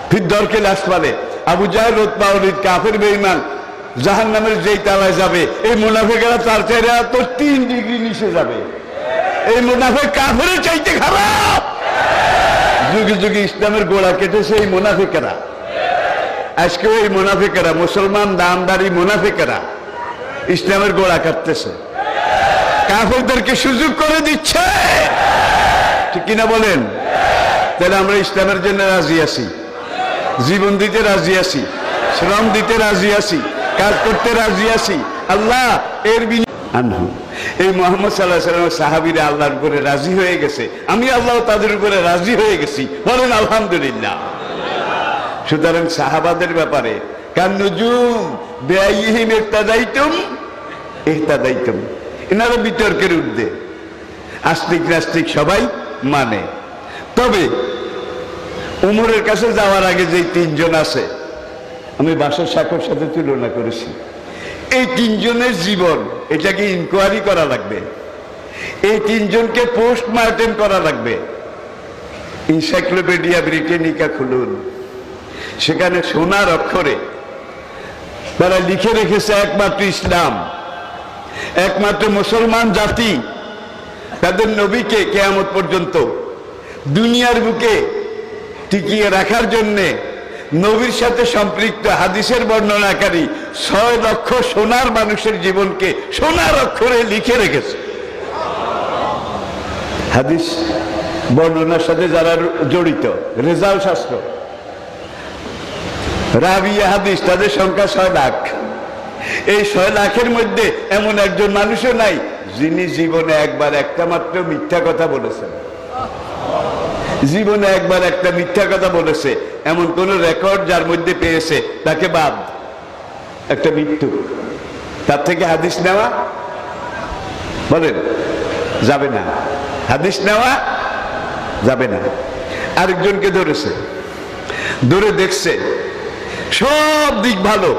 ফির দরকে লাশ পালে আবু জাহেল উতবা ওয়ালিদ কাফের বেঈমান জাহান্নামের যেই তালায় যাবে, এই মুনাফিকেরা তার চাইতে তো 3 ডিগ্রি নিচে যাবে। এই মুনাফিক কাফেরের চাইতে খারাপ। যুগে যুগে ইসলামের গোড়া কেটেছে এই মুনাফিকেরা। আজকেও এই মুনাফিকেরা, মুসলমান দামদারি মুনাফিকেরা ইসলামের গোড়া কাটতেছে, কাফেরদেরকে সুযোগ করে দিচ্ছে। ঠিক কিনা বলেন? তাহলে আমরা ইসলামের জন্য রাজি আছি, জীবন দিতে রাজি আছি, শ্রম দিতে রাজি আছি, কাজ করতে রাজি আছি। আল্লাহ এর আনহু এই মুহাম্মদ সাল্লাল্লাহু আলাইহি ওয়াসাল্লামের সাহাবীরা আল্লাহর উপরে রাজি হয়ে গেছে, আমি আল্লাহ তাদের উপরে রাজি হয়ে গেছি। বলেন আলহামদুলিল্লাহ। সুতরাং সাহাবাদের ব্যাপারে কান্নুজুম বেআইহিম ইহতাদাইতুম ইহতাদাইতুম, এনারা বিতর্কের ঊর্ধ্বে, আস্তিক নাস্তিক সবাই মানে। তবে উমরের কাছে যাওয়ার আগে যে 3 জন আছে, আমি বাসার সাক্ষর সাথে তুলনা করেছি, এই 3 জনের জীবন এটাকে ইনকোয়ারি করা লাগবে, এই 3 জনকে পোস্টমার্টেম করা লাগবে। এনসাইক্লোপিডিয়া ব্রিটানিকা খুলুন, সেখানে সোনার অক্ষরে তারা লিখে রেখেছে একমাত্র ইসলাম, একমাত্র মুসলমান জাতি তাদের নবীকে কিয়ামত পর্যন্ত দুনিয়ার বুকে টিকিয়ে রাখার জন্যে নবীর সাথে সম্পৃক্ত হাদিসের বর্ণনাকারী 6 লক্ষ সোনার মানুষের জীবনকে সোনার অক্ষরে লিখে রেখেছে। হাদিস বর্ণনার সাথে যারা জড়িত, রেজাল্ট শাস্ত্র, রাবিয়া হাদিস, তাদের সংখ্যা 6 লাখ। এই 6 লাখের মধ্যে এমন একজন মানুষও নাই যিনি জীবনে একবার একটা মাত্র মিথ্যা কথা বলেছেন। জীবনে একবার একটা মিথ্যা কথা বলেছে এমন কোন রেকর্ড যার মধ্যে পেয়েছে তাকে বাদ, একটা মৃত্যু, তার থেকে হাদিস নেওয়া বলেন যাবে না, হাদিস নেওয়া যাবে না। আরেকজনকে ধরেছে, ধরে দেখছে সব দিক ভালো,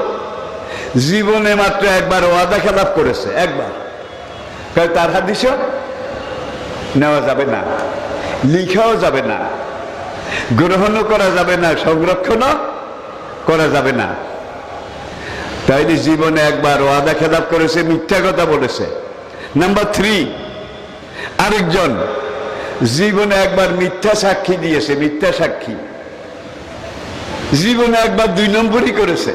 জীবনে মাত্র একবার ওয়াদা খেলাপ করেছে, একবার, তার হাদিসও নেওয়া যাবে না, লিখাও যাবে না, গ্রহণও করা যাবে না, সংরক্ষণও করা যাবে না। তাইলে জীবনে একবার ওয়াদা খেলাপ করেছে, মিথ্যা কথা বলেছে। নাম্বার 3, আরেকজন জীবনে একবার মিথ্যা সাক্ষী দিয়েছে, মিথ্যা সাক্ষী জীবনে একবার 2 নম্বরই করেছে,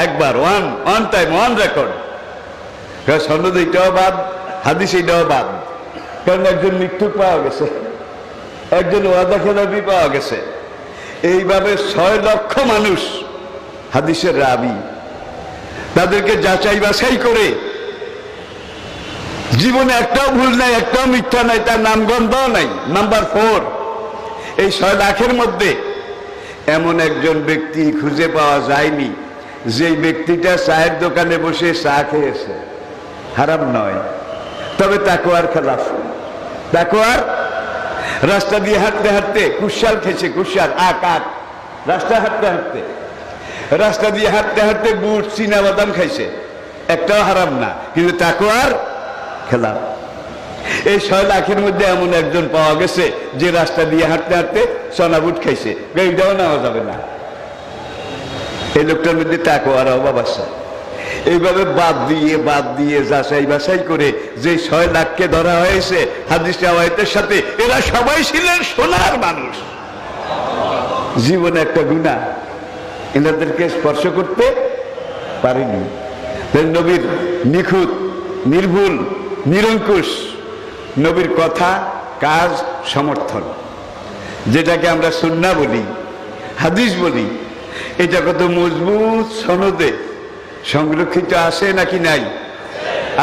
একবার ওয়ান টাইম, ওয়ান রেকর্ড। সনদ এটাও বাদ, হাদিস এটাও বাদ, কারণ একজন মৃত্যু পাওয়া গেছে, একজন ওয়াদা খেলাপি পাওয়া গেছে। এইভাবে 6 লক্ষ মানুষ হাদিসের রাবি, তাদেরকে যাচাই বাছাই করে জীবনে একটাও ভুল নাই, একটাও মিথ্যা নাই, তার নামগন্ধও নাই। নাম্বার 4, এই 6 লাখের মধ্যে এমন একজন ব্যক্তি খুঁজে পাওয়া যায়নি যে ব্যক্তিটা চায়ের দোকানে বসে চা খেয়েছে, হারাম নয়, তবে তাকওয়ার খেলাফ। তাকওয়ার রাস্তা দিয়ে হাঁটতে হাঁটতে কুশাল খেয়েছে, কুশাল আক, রাস্তা হাঁটতে হাঁটতে, রাস্তা দিয়ে হাঁটতে হাঁটতে বুট চীনা বাদাম খাইছে, একটাও হারাম না, কিন্তু তাকওয়ার খেলাফ। এই 6 লাখের মধ্যে এমন একজন পাওয়া গেছে যে রাস্তা দিয়ে হাঁটতে হাঁটতে সোনা বুট খাইছে, এইটাও নেওয়া যাবে না। এই লোকটার মধ্যে তাকওয়ার অভাব আছে। এইভাবে বাদ দিয়ে যাচাই বাছাই করে যে 6 লাখকে ধরা হয়েছে হাদিস রিওয়ায়াতের সাথে, এরা সবাই ছিলেন সোনার মানুষ। জীবনে একটা গুনাহ এনাদেরকে স্পর্শ করতে পারেনি। নবীর নিখুঁত, নির্ভুল, নিরঙ্কুশ নবীর কথা, কাজ, সমর্থন, যেটাকে আমরা সুন্নাহ বলি, হাদিস বলি, এটা কত মজবুত সনদে সংরক্ষিত আছে নাকি নাই?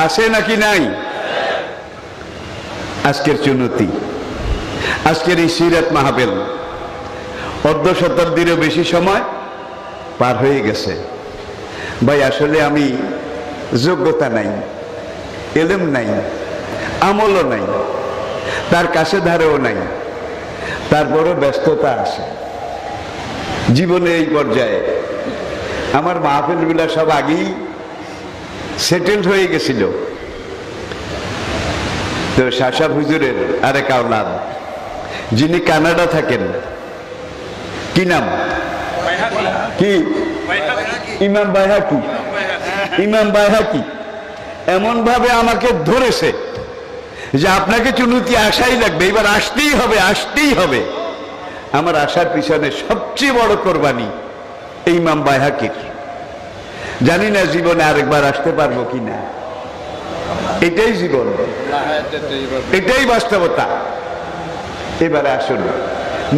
আছে নাকি নাই? আজকের চুনতি, আজকের এই সিরাত মাহফিল অর্ধ শতাব্দীরও বেশি সময় পার হয়ে গেছে। ভাই আসলে আমি যোগ্যতা নাই, এলেম নাই, আমলও নাই, তার কাছে ধারেও নাই, তারপরও ব্যস্ততা আছে জীবনে। এই পর্যায়ে আমার মাহফিলগুলা সব আগেই সেটেলড হয়ে গেছিল। তো শাহ হুজুরের আরেক আওলাদ যিনি কানাডা থাকেন, কি নাম? কি? ইমাম বাইহাকি। ইমাম বাইহাকি এমন ভাবে আমাকে ধরেছে যে আপনাকে চুনৌতি আসাই লাগবে, এবার আসতেই হবে, আসতেই হবে। আমার আসার পিছনে সবচেয়ে বড় কোরবানি এই ইমাম বাইহাকির। জানি না জীবনে আরেকবার আসতে পারবো কিনা। এটাই জীবন, এটাই বাস্তবতা। এবারে আসুন,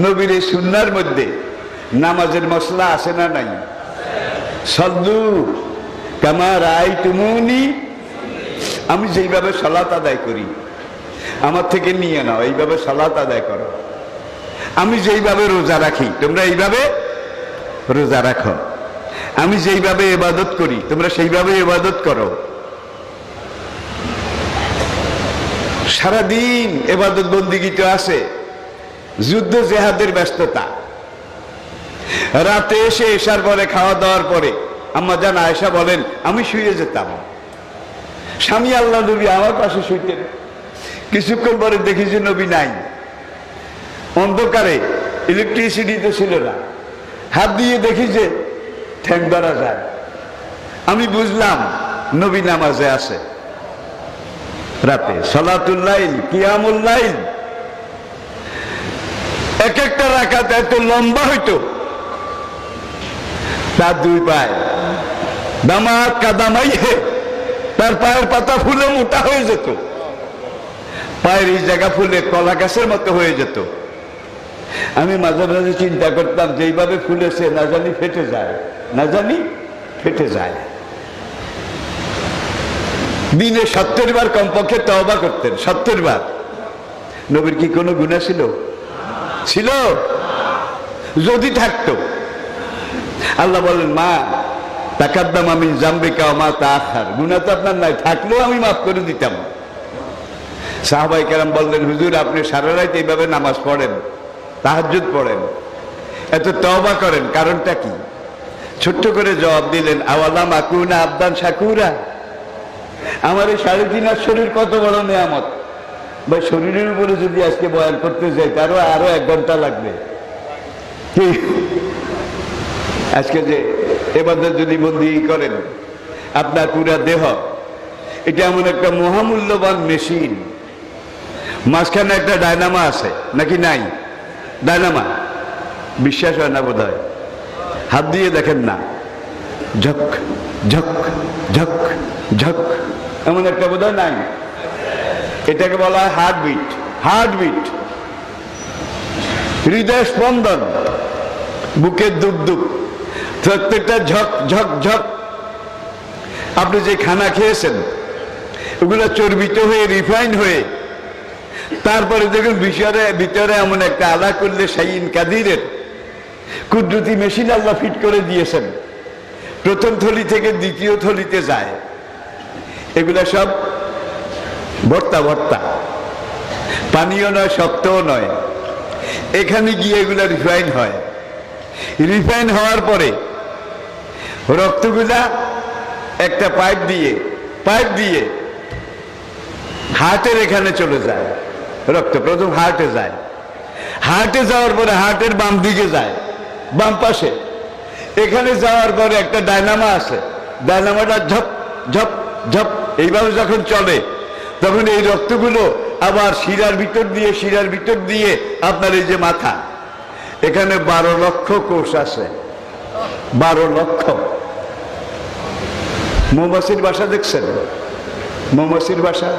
নবীর এই সুন্নাহর মধ্যে নামাজের মশলা আছে না নাই? সল্লু কামা রাআইতুমুনি, আমি যেইভাবে সালাত আদায় করি আমার থেকে নিয়ে নাও, এইভাবে সালাত আদায় করো। আমি যেইভাবে রোজা রাখি তোমরা এইভাবে রোজা রাখো। আমি যেইভাবে ইবাদত করি তোমরা সেইভাবে ইবাদত করো। সারাদিন ইবাদত বন্দিগি তো আছে, যুদ্ধ জেহাদের ব্যস্ততা। রাতে এসে এসার পরে খাওয়া দাওয়ার পরে আম্মা জান আয়েশা বলেন আমি শুয়ে যেতাম, স্বামী আল্লাহ নবী আমার পাশে শুইতেন। কিছুক্ষণ পরে দেখি যে নবী নাই, অন্ধকারে, ইলেকট্রিসিটি তো ছিল না, হাত দিয়ে দেখি যে ঠ্যাং ধরা যায়। আমি বুঝলাম নবী নামাজে আছে। রাতে সালাতুল লাইল, কিয়ামুল লাইল, এক একটা রাকাত এত লম্বা হইতো, তার দুই পায় দামাত কাদামাই, তার পায়ের পাতা ফুলে মোটা হয়ে যেত, পায়ের এই জায়গা ফুলে কলা গাছের মতো হয়ে যেত। আমি মাঝে মাঝে চিন্তা করতাম যে এইভাবে ফুলেছে না জানি ফেটে যায়, না জানি ফেটে যায়। দিনে 70 বার কমপক্ষে তওবা করতেন, 70 বার। নবীর কি কোনো গুনাহ ছিল? ছিল? যদি থাকতো আল্লাহ বলেন মা তাকাদ্দামা মিন জামবিকা ওয়া মা তাআখার, গুনাহ তো আপনার নাই, থাকলেও আমি মাফ করে দিতাম। সাহাবায়ে কেরাম বললেন হুজুর আপনি সারা রাত এইভাবে নামাজ পড়েন, তাহাজ্জুদ পড়েন, এত তওবা করেন, কারণটা কি? ছোট্ট করে জবাব দিলেন আওয়ালাম আকুনা আবদান শাকুরা, আমার এই 3.5 শরীর কত বড় নেয়ামত। ভাই শরীরের উপরে যদি আজকে বয়ান করতে যাই তারও আরো 1 ঘন্টা লাগবে। কি আজকে যে এবাদত যদি বন্দি করেন, আপনার পুরা দেহ এটা এমন একটা মহামূল্যবান মেশিন, মাঝখানে একটা ডায়নামা আছে নাকি নাই? ডায়নামা বিশ্বাস হয় না বোধ হয়, হাত দিয়ে দেখেন না, ঝক ঝক ঝক ঝক এমন একটা বোধ হয় নাই? এটাকে বলা হয় হার্টবিট। হার্টবিট, হৃদয় স্পন্দন, বুকের দুপ দুপ, প্রত্যেকটা ঝক ঝক ঝক। আপনি যে খানা খেয়েছেন ওগুলো চর্বিত হয়ে রিফাইন হয়ে তারপরে দেখুন ভিতরে এমন একটা আলা করলে শাইন কাদিরের কুদরতি মেশিন আল্লাহ ফিট করে দিয়েছেন, প্রথম থলি থেকে দ্বিতীয় থলিতে যায়। এগুলা সব ভর্তা ভর্তা, পানীয় নয়, শক্তও নয়। এখানে গিয়ে এগুলা রিফাইন হয়। রিফাইন হওয়ার পরে রক্তগুলা একটা পাইপ দিয়ে হার্টের এখানে চলে যায়। রক্ত প্রথম হার্টে যায়, হার্টে যাওয়ার পরে হার্টের বাম দিকে যায়, বাম পাশে। এখানে যাওয়ার পরে একটা ডায়নামা আছে, ডায়নামাটা ঝপ ঝপ ঝপ এইভাবে যখন চলে তখন এই রক্তগুলো আবার শিরার ভিতর দিয়ে আপনার এই যে মাথা, এখানে 12 লক্ষ কোষ আছে। 12 লক্ষ। মৌমাছির বাসা দেখছেন? মৌমাছির বাসা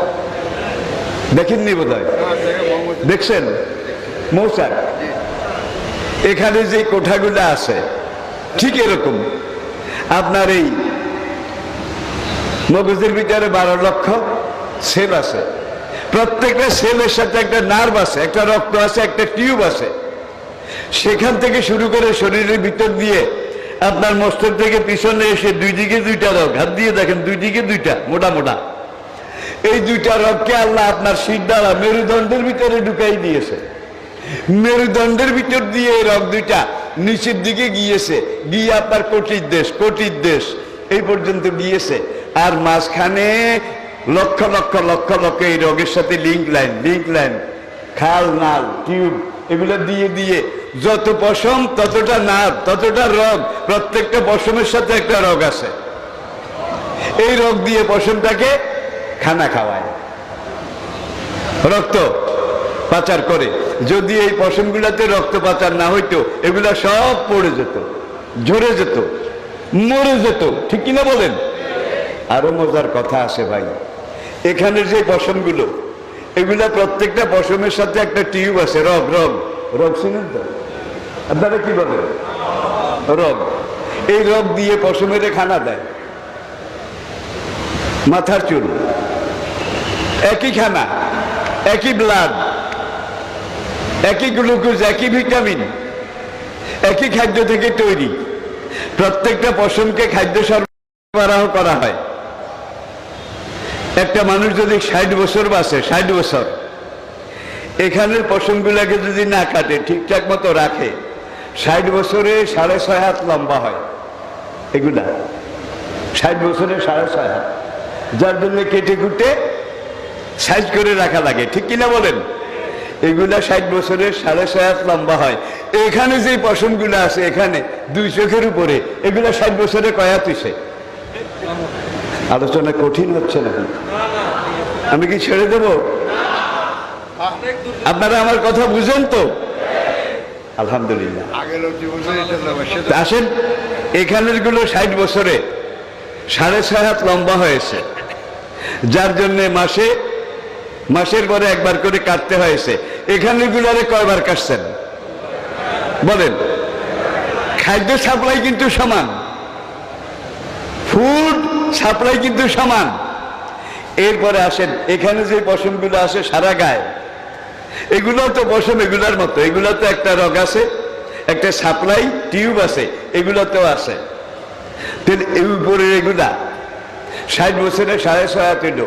দেখেননি বোধ হয়? দেখছেন মৌচাক? এখানে যে কোঠাগুলো আছে ঠিক এরকম আপনার এই মগজের ভিতরে 12 লক্ষ সেল আছে। প্রত্যেকটা সেলের সাথে একটা নার্ভ আছে, একটা রক্ত আছে, একটা টিউব আছে। সেখান থেকে শুরু করে শরীরের ভিতর দিয়ে আপনার মস্তক থেকে পিছনে এসে 2 দিকে 2টা রগ, হাত দিয়ে দেখেন 2 দিকে 2টা মোটা মোটা। এই 2টা রগকে আল্লাহ আপনার শির দ্বারা মেরুদণ্ডের ভিতরে ঢুকাই দিয়েছে। মেরুদণ্ডের ভিতর দিয়ে এই রগ 2টা নিচের দিকে গিয়েছে, গিয়ে আপনার কোটির দেশ এই পর্যন্ত গিয়েছে। আর মাঝখানে লক্ষ লক্ষ লক্ষ লক্ষ এই রগের সাথে লিঙ্ক লাইন, খাল নাল টিউব এগুলো দিয়ে যত পশম ততটা নার, ততটা রগ, প্রত্যেকটা পশমের সাথে একটা রগ আছে। এই রগ দিয়ে পশমটাকে খানা খাওয়ায়, রক্ত পাচার করে। যদি এই পশমগুলাতে রক্ত পাচার না হইতো, এগুলা সব পড়ে যেত, ঝরে যেত, মরে যেত। ঠিক কিনা বলেন? আরো মজার কথা আছে ভাই, এখানে যে পশমগুলো, এগুলা প্রত্যেকটা পশমের সাথে একটা টিউব আছে, রগ রগ রগ শুনেন তো আপনারা কি বলেন? রগ। এই রগ দিয়ে পশমের খানা দেয়। মাথার চুল একই খানা, একই ব্লাড, একই গ্লুকোজ, একই ভিটামিন, একই খাদ্য থেকে তৈরি। প্রত্যেকটা পশমকে খাদ্য সরবরাহ করা হয়। একটা মানুষ যদি 60 বছর বাঁচে, 60 বছর, এখানের পশমগুলাকে যদি না কাটে, ঠিকঠাক মতো রাখে, 60 বছরে 6.5 হাত লম্বা হয়। এগুলা 60 বছরে 6.5 হাত, যার জন্য কেটে কুটে সাইজ করে রাখা লাগে। ঠিক কিনা বলেন? এগুলা 60 বছরে 6.5 হাত লম্বা হয়। এখানে যে পশমগুলো আছে, এখানে 2 চোখের উপরে, এগুলা 60 বছরে কয় হাত হইছে? আলোচনা কঠিন হচ্ছে নাকি? আমি কি ছেড়ে দেব? আপনারা আমার কথা বুঝেন তো? আলহামদুলিল্লাহ। আসেন, এখানের গুলো 60 বছরে 6.5 হাত লম্বা হয়েছে, যার জন্য মাসের পরে একবার করে কাটতে হয়েছে। এখানে গুলারে কয়বার কাটছেন বলেন? খাদ্য সাপ্লাই কিন্তু সমান, ফুড সাপ্লাই কিন্তু সমান। এরপরে আসেন, এখানে যে পশমগুলো আছে সারা গায়ে, এগুলো তো পশম এগুলার মতো, এগুলো তো একটা রগ আছে, একটা সাপ্লাই টিউব আছে, এগুলোতেও আছে। তাহলে এই উপরে এগুলা 60 বছরে 6.5 হাত হইল।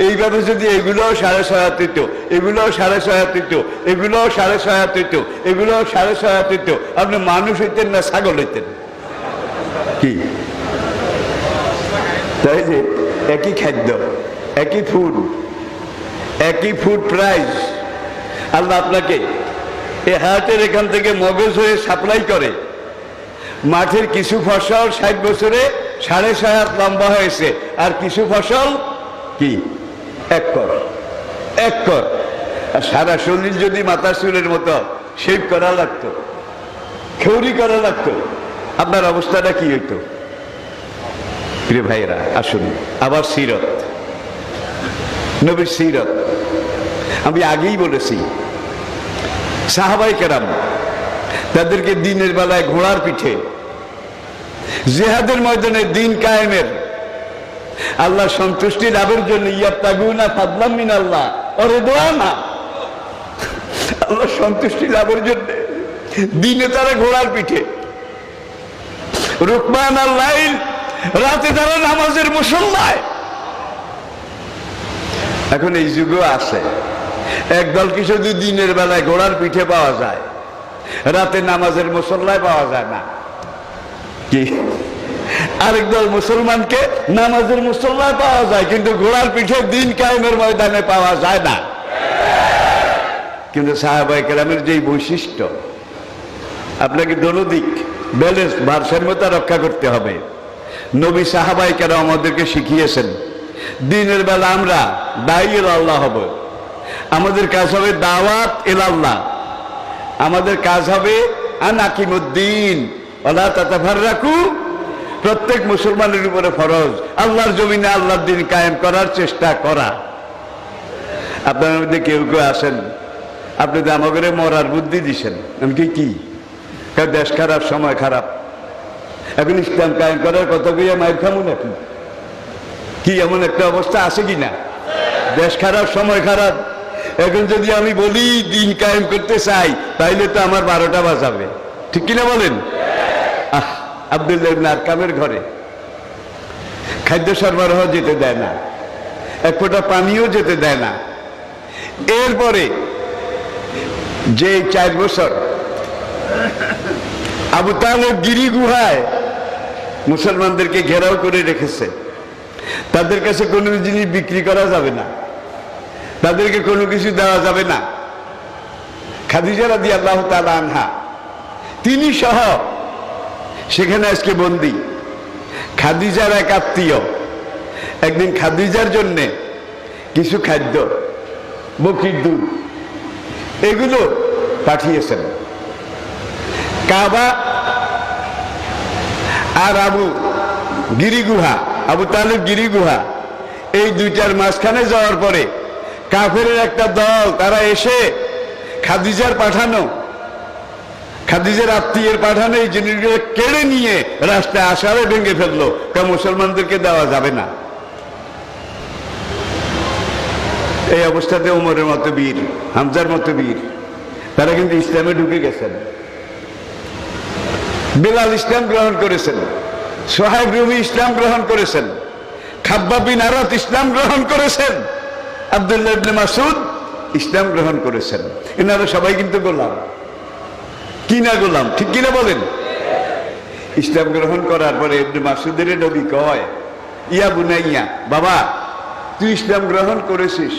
এইভাবে যদি এগুলোও 6.5 হাত হইত, এগুলোও 6.5 হাত হইত, এগুলোও 6.5 হাত হইত, এগুলোও 6.5 হাত হইত, আপনি মানুষ হইতেন না ছাগল হইতেন? কি তাই যে একই খাদ্য, একই ফুড প্রাইস। আল্লাহ আপনাকে এই হার্টের এখান থেকে মগজ হয়ে সাপ্লাই করে। মাঠের কিছু ফসল 60 বছরে 6.5 হাত লম্বা হয়েছে, আর কিছু ফসল কি 1 কর। আর সারা শরীর যদি মাথার চুলের মতো শেভ করা লাগতো, খেউরি করা লাগতো, আপনার অবস্থাটা কি হইতো? প্রিয় ভাইরা, আসুন আবার সিরত, নবীর সিরত। আমি আগেই বলেছি, সাহাবায়ে কেরাম তাদেরকে দিনের বেলায় ঘোড়ার পিঠে জিহাদের ময়দানে দিন কায়েমের, আল্লাহ সন্তুষ্টি লাভের জন্য, ইয়াবতাগুনা ফাদলাম মিনাল্লাহ ওয়া রিদওয়ানা, আল্লাহ সন্তুষ্টি লাভের জন্য দিনে তারা ঘোড়ার পিঠে, রুকমান আল লাইল, রাতে তারা নামাজের মুসল্লায়। এখন এই যুগও আছে, একদল কি শুধু দিনের বেলায় ঘোড়ার পিঠে পাওয়া যায়, রাতে নামাজের মুসল্লায় পাওয়া যায় না। কি আরেক দল মুসলমানকে নামাজের মুসল্লায় পাওয়া যায়, কিন্তু ঘোড়ার পিঠে দিন কায়েমের ময়দানে পাওয়া যায় না। কিন্তু সাহাবায়ে কেরামের যেই বৈশিষ্ট্য, আপনাকে দোনোদিক ব্যালেন্স, ভারসাম্যতা রক্ষা করতে হবে। নবী সাহাবায়ে কেরাম আমাদেরকে শিখিয়েছেন, দিনের বেলা আমরা দায়ী আল্লাহ হব, আমাদের কাজ হবে দাওয়াত ইলাল্লাহ, আমাদের কাজ হবে আনাকিমুদ্দিন ওয়ালা তাতাফাররাকু। প্রত্যেক মুসলমানের উপরে ফরজ আল্লাহর জমিনে আল্লাহর দিন কায়েম করার চেষ্টা করা। আপনার মধ্যে কেউ কেউ আসেন, আপনি তো আমাকে মরার বুদ্ধি দিছেন। আমি কি দেশ খারাপ, সময় খারাপ, এখন ইসলাম কায়েম করার কথা কইয়া মায়ের খামু নাকি? কি এমন একটা অবস্থা আছে কি না? দেশ খারাপ, সময় খারাপ। এখন যদি আমি বলি দিন কায়েম করতে চাই, তাইলে তো আমার 12টা বাজাবে। ঠিক কিনা বলেন? আব্দুল্লাহ ইবনে আরকামের ঘরে খাদ্য সরবরাহ যেতে দেয় না, এক ফোঁটা পানিও যেতে দেয় না। এরপরে যে 4 বছর আবু তালেব গিরি গুহায় মুসলমানদেরকে ঘেরাও করে রেখেছে, তাদের কাছে কোনো জিনিস বিক্রি করা যাবে না, তাদেরকে কোনো কিছু দেওয়া যাবে না। খাদিজা রাদিয়াল্লাহু তাআলা আনহা তিনি সহ সেখানে আজকে বন্দী। খাদিজার এক আত্মীয় একদিন খাদিজার জন্য কিছু খাদ্য, বকরির দুধ, এগুলো পাঠিয়েছেন। কাবা আর আবু তালেব গিরিগুহা, এই দুইটার মাঝখানে যাওয়ার পরে কাফের একটা দল তারা এসে খাদিজার আত্মীয়ের পাঠানো এই জিনিসগুলো কেড়ে নিয়ে রাস্তায় আসারে ভেঙে ফেললো, কারণ মুসলমানদেরকে দেওয়া যাবে না। এই অবস্থাতে ওমরের মতো বীর, হামজার মতো বীর, তারা কিন্তু ইসলামে ঢুকে গেছেন। বেলাল ইসলাম গ্রহণ করেছেন, সোহাইব রুমি ইসলাম গ্রহণ করেছেন, খাব্বাব বিন আরাত ইসলাম গ্রহণ করেছেন, আব্দুল্লাহ ইবনে মাসউদ ইসলাম গ্রহণ করেছেন। এনারা সবাই কিন্তু গোলাম, কিনা গোলাম, ঠিক কিনা বলেন? ইসলাম গ্রহণ করার পরে ইবনে মাসউদের নবী কয়, ইয়া বুনাইয়া, বাবা তুই ইসলাম গ্রহণ করেছিস,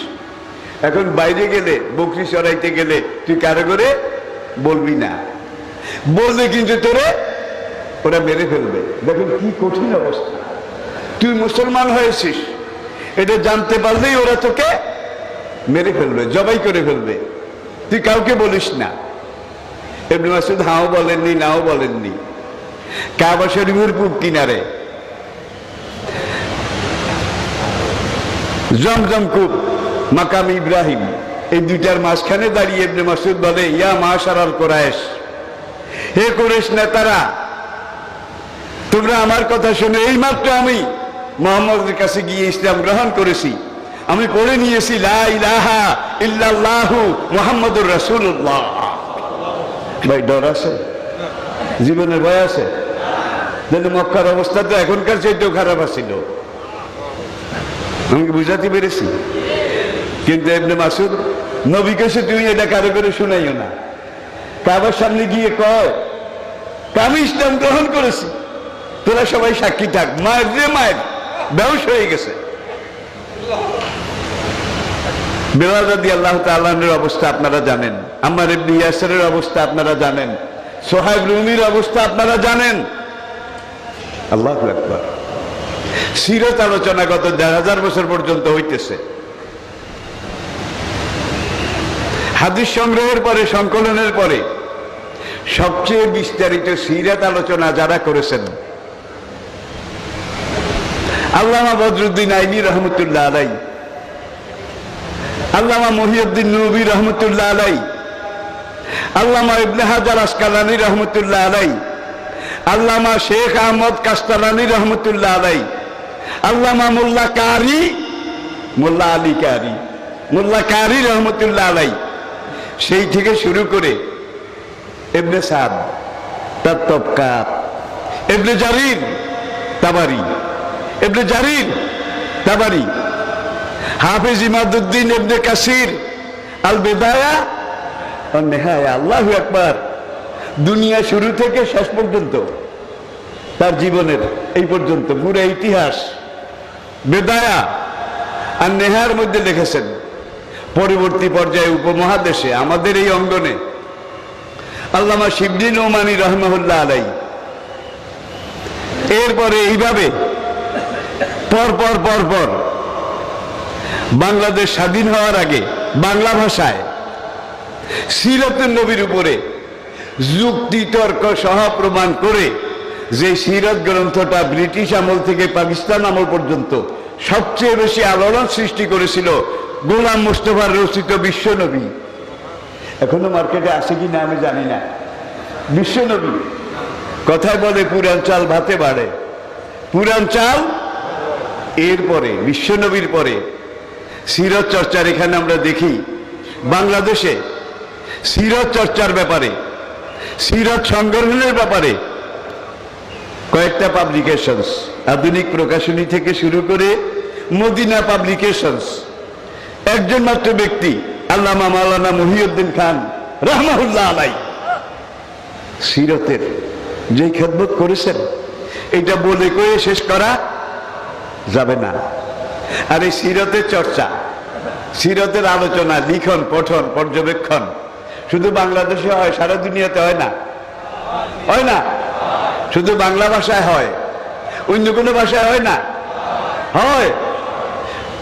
এখন বাইরে গেলে, বকরি চড়াইতে গেলে তুই কারো করে বলবি না, বললে কিন্তু তোরে ওরা মেরে ফেলবে। দেখুন কি কঠিন অবস্থা, তুই মুসলমান হয়েছিস, এটা জানতে পারলেই ওরা তোকে মেরে ফেলবে, জবাই করে ফেলবে, তুই কাউকে বলিস না। ইবনে মাসউদ হাও বলেননি, নাও বলেননি। কাবা শরীফের পূব কিনারে জমজম কূপ, মাকাম ইব্রাহিম, এই দুইটার মাঝখানে দাঁড়িয়ে ইবনে মাসউদ বলে, ইয়া মাশারাল কুরাইশ, হে কুরাইশ নেতারা, তোমরা আমার কথা শুনে, এইমাত্র আমি মুহাম্মদের কাছে গিয়ে ইসলাম গ্রহণ করেছি, আমি পড়ে নিয়েছি লা ইলাহা ইল্লাল্লাহু মুহাম্মাদুর রাসূলুল্লাহ। ভাই ডর আছে? জীবনের ভয় আছে? যেন মক্কার অবস্থা তো এখনকার চাইতেও খারাপ আছিল, আমি বুঝাতে পেরেছি। কিন্তু ইবনে মাসউদ নবী কাছে, তুমি এটা কারো করে শুনাইও না, কাবার সামনে গিয়ে কয় আমি ইসলাম গ্রহণ করেছি, তোরা সবাই সাক্ষী থাক। মায়ের রে মায়ের বেহুশ হয়ে গেছে। বেলাল রাদিয়াল্লাহু তাআলা আনহুর অবস্থা আপনারা জানেন, আম্মার ইবনে ইয়াসিরের অবস্থা আপনারা জানেন, সোহাইব রুমির অবস্থা আপনারা জানেন। আল্লাহু আকবার। সিরাত আলোচনা গত 1000 বছর পর্যন্ত হইতেছে। হাদিস সংগ্রহের পরে, সংকলনের পরে সবচেয়ে বিস্তারিত সিরাত আলোচনা যারা করেছেন, আল্লামা বদরুদ্দিন আইনি রহমতুল্লাহ আলাই, আল্লামা মহিউদ্দিন নবী রহমতুল্লাহ আলাই, আল্লামা ইবনে হাজার আসকালানী রহমতুল্লাহ আলাই, আল্লামা শেখ আহমদ কাস্তালানী রহমতুল্লাহ আলাই, আল্লামা মোল্লা কারি রহমতুল্লাহ আলাই, সেই থেকে শুরু করে ইবনে সাদ তার তবকাত, ইবনে জারির তাবারি, হাফেজ ইমাদউদ্দিন ইবনে কাসির আল বিদায়া ওয়ান নিহায়া। আল্লাহু আকবার। দুনিয়া শুরু থেকে শেষ পর্যন্ত, তার জীবনের এই পর্যন্ত পুরো ইতিহাস বেদায়া আর নেহার মধ্যে লিখেছেন। পরবর্তী পর্যায়ে উপমহাদেশে, আমাদের এই অঙ্গনে আল্লামা শিবলি নোমানী রহমাহুল্লাহ আলাই, এরপরে এইভাবে পরপর বাংলাদেশ স্বাধীন হওয়ার আগে বাংলা ভাষায় সিরাতুন নবীর উপরে যুক্তি তর্ক সহ প্রমাণ করে যে সিরাত গ্রন্থটা ব্রিটিশ আমল থেকে পাকিস্তান আমল পর্যন্ত সবচেয়ে বেশি আলোড়ন সৃষ্টি করেছিল, গোলাম মুস্তাফার রচিত বিশ্বনবী। এখনো মার্কেটে আসে কি না আমি জানি না। বিশ্বনবী, কথায় বলে পুরান চাল ভাতে বাড়ে, পুরান চাল। এরপরে বিশ্বনবীর পরে সিরাত চর্চার, এখানে আমরা দেখি বাংলাদেশে সিরাত চর্চার ব্যাপারে, সিরাত সংগ্রহণের ব্যাপারে কয়েকটা পাবলিকেশনস, আধুনিক প্রকাশনী থেকে শুরু করে মদিনা পাবলিকেশনস, একজন মাত্র ব্যক্তি আল্লামা মাওলানা মহিউদ্দিন খান রাহমাহুল্লাহ আলাই সিরাতের যে খেদমত করেছেন, এটা বলে কয়ে শেষ করা যাবে না। আর এই সিরাতের চর্চা, সিরাতের আলোচনা, লিখন, পঠন, পর্যবেক্ষণ শুধু বাংলাদেশে হয়, সারা দুনিয়াতে হয় না। হয় না? শুধু বাংলা ভাষায় হয়, অন্য কোনো ভাষায় হয় না? হয়।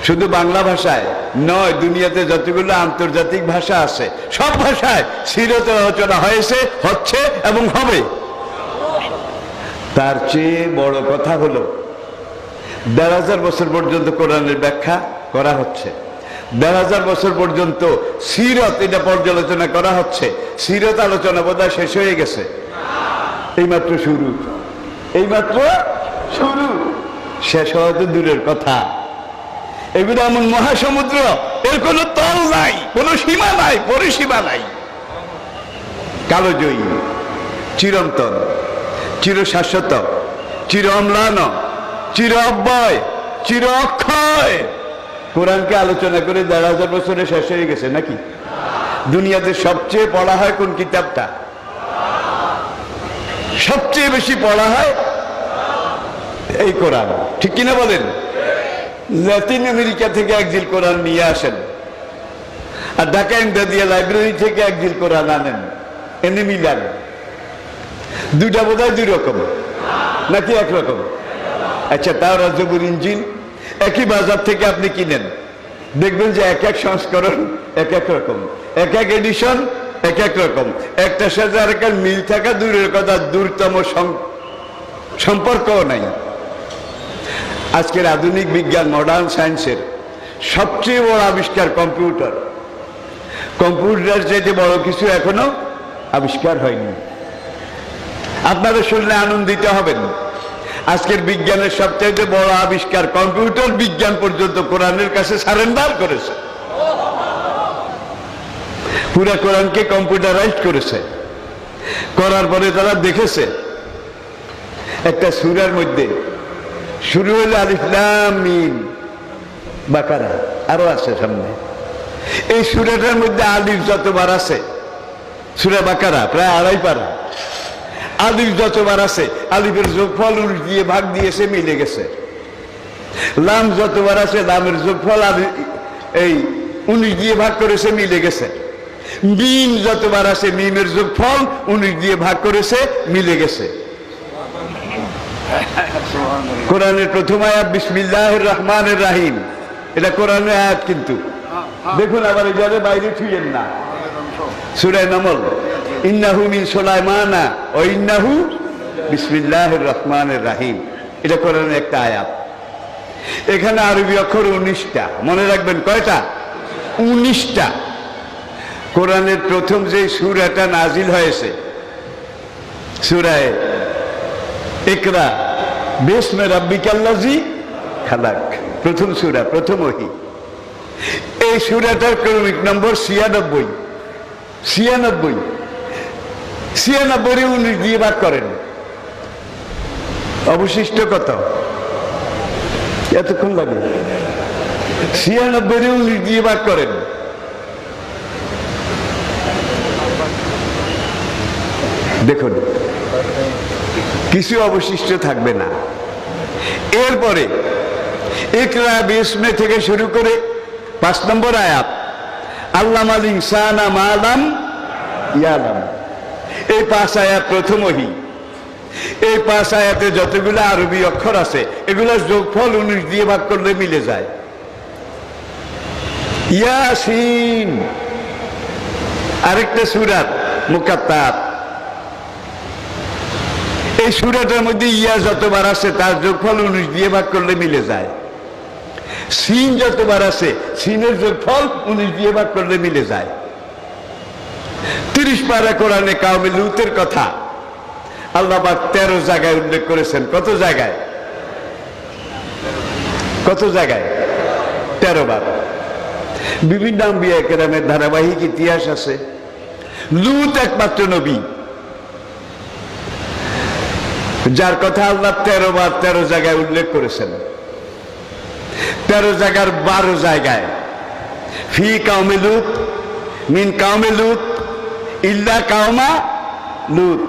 শুধু বাংলা ভাষায় নয়, দুনিয়াতে যতগুলো আন্তর্জাতিক ভাষা আছে সব ভাষায় সিরতের আলোচনা হয়েছে, হচ্ছে এবং হবে। তার চেয়ে বড় কথা হলো ১,৫০০ বছর পর্যন্ত কোরআনের ব্যাখ্যা করা হচ্ছে, ১,৫০০ বছর পর্যন্ত সিরত এটা পর্যালোচনা করা হচ্ছে। সিরত আলোচনা বোধহয় শেষ হয়ে গেছে, এইমাত্র শুরু, এইমাত্র শুরু, শেষ হওয়া তো দূরের কথা। এগুলো এমন মহাসমুদ্র, এর কোনো তল নাই, কোনো সীমা নাই, পরিসীমা নাই। কালজয়ী, চিরন্তন, চিরশাশ্বত, চির অম্লান, চির অব্যয়, চির অক্ষয়। কোরআনকে আলোচনা করে ১,৫০০ বছরে শেষ হয়ে গেছে নাকি? দুনিয়াতে সবচেয়ে পড়া হয় কোন কিতাবটা? সবচেয়ে বেশি পড়া হয় এই কোরআন, ঠিক কিনা বলেন? ল্যাটিন আমেরিকা থেকে একজিল কোরআন নিয়ে আসেন, আর ঢাকা ইন্ডিয়া লাইব্রেরি থেকে একজিল কোরআন আনেন, এনে মিলান। দুইটা বোধ হয় দুই রকম নাকি একরকম? আচ্ছা, তাও রাজবুর ইঞ্জিন একই বাজার থেকে আপনি কিনেন, দেখবেন যে এক এক সংস্করণ এক এক রকম, এক এক এডিশন এক এক রকম। একটার সাথে আরেকটার মিল থাকা দূরের কথা, দূরতম সম্পর্কও নাই। আজকের আধুনিক বিজ্ঞান, মডার্ন সায়েন্সের সবচেয়ে বড় আবিষ্কার কম্পিউটার। কম্পিউটার চাইতে বড় কিছু এখনো আবিষ্কার হয়নি। আপনারা শুনলে আনন্দিত হবেন। আজকের বিজ্ঞানের সবচেয়ে বড় আবিষ্কার কম্পিউটার, বিজ্ঞান পর্যন্ত কোরআনের কাছে সারেন্ডার করেছে। পুরা কোরআনকে কম্পিউটারাইজ করেছে। করার পরে তারা দেখেছে একটা সূরার মধ্যে শুরু হইল আলিফ লাম মিম, বাকারা, আরো আছে সামনে। এই সূরাটার মধ্যে আলিফ যতবার আছে, সূরা বাকারা প্রায় ২.৫ পারা, আলিফ যতবার আছে আলিফের যোগফল ১৯ দিয়ে ভাগ দিয়েছে, মিলে গেছে। লাম যতবার আছে লামের যোগফল এই ১৯ দিয়ে ভাগ করেছে, মিলে গেছে। মিম যতবার আছে মিমের যোগফল ১৯ দিয়ে ভাগ করেছে, মিলে গেছে। কোরআনের প্রথম আয়াত বিসমিল্লাহির রহমানির রহিম, এটা কোরআনের আয়াত, কিন্তু দেখুন আবার এবারে বাইরে ছুঁয়েন না। সূরা নামল, ইন্নাহু মিন সুলাইমানা ওয়া ইন্নাহু বিসমিল্লাহির রহমানির রহিম, এটা কোরআনের একটা আয়াত। এখানে আরবি অক্ষর ১৯টা, মনে রাখবেন কয়টা? ১৯টা। কোরআনের প্রথম যে সূরাটা নাজিল হয়েছে, সূরা ইকরা বিসমি রাব্বিকাল্লাযী খালাক, প্রথম সূরা, প্রথম ওহী। এই সূরাটার ক্রমিক নম্বর ৯৬। ৯৬ ৯৬ ১৯ দিয়ে ভাগ করেন, অবশিষ্ট কত? এতক্ষণ লাগে? ৯৬ ১৯ দিয়ে ভাগ করেন, দেখুন কিছু অবশিষ্ট থাকবে না। এরপরে ইকরা বিস্মে থেকে শুরু করে ৫ নম্বর আয়াত, আল্লামাল ইনসানা মা লাম ইয়ালাম, এই ৫ আয়াত প্রথম ওহী। এই ৫ আয়াতে যতগুলো আরবি অক্ষর আছে এগুলো যোগফল ১৯ দিয়ে ভাগ করলে মিলে যায়। ইয়াসিন আরেকটা সূরা মুকাত্তাব, এই সূরাটার মধ্যে ইয়া যতবার আছে তার যোগফল ১৯ দিয়ে ভাগ করলে মিলে যায়। সিন যতবার আছে সিনের যোগফল ১৯ দিয়ে ভাগ করলে মিলে যায়। ৩০ পারা কোরআনে কাওমে লূতের কথা আল্লাহ পাক ১৩ জায়গায় উল্লেখ করেছেন। কত জায়গায়? কত জায়গায়? ১৩ বার। বিভিন্ন আম্বিয়া কেরামের ধারাবাহিক ইতিহাস আছে। লূত একমাত্র নবী যার কথা আল্লাহ ১৩ বার ১৩ জায়গায় উল্লেখ করেছেন। ১৩ জায়গার ১২ জায়গায় ফি কাওমে লূত, মিন কাওমে লূত, ইল্লা কাওমা লূত।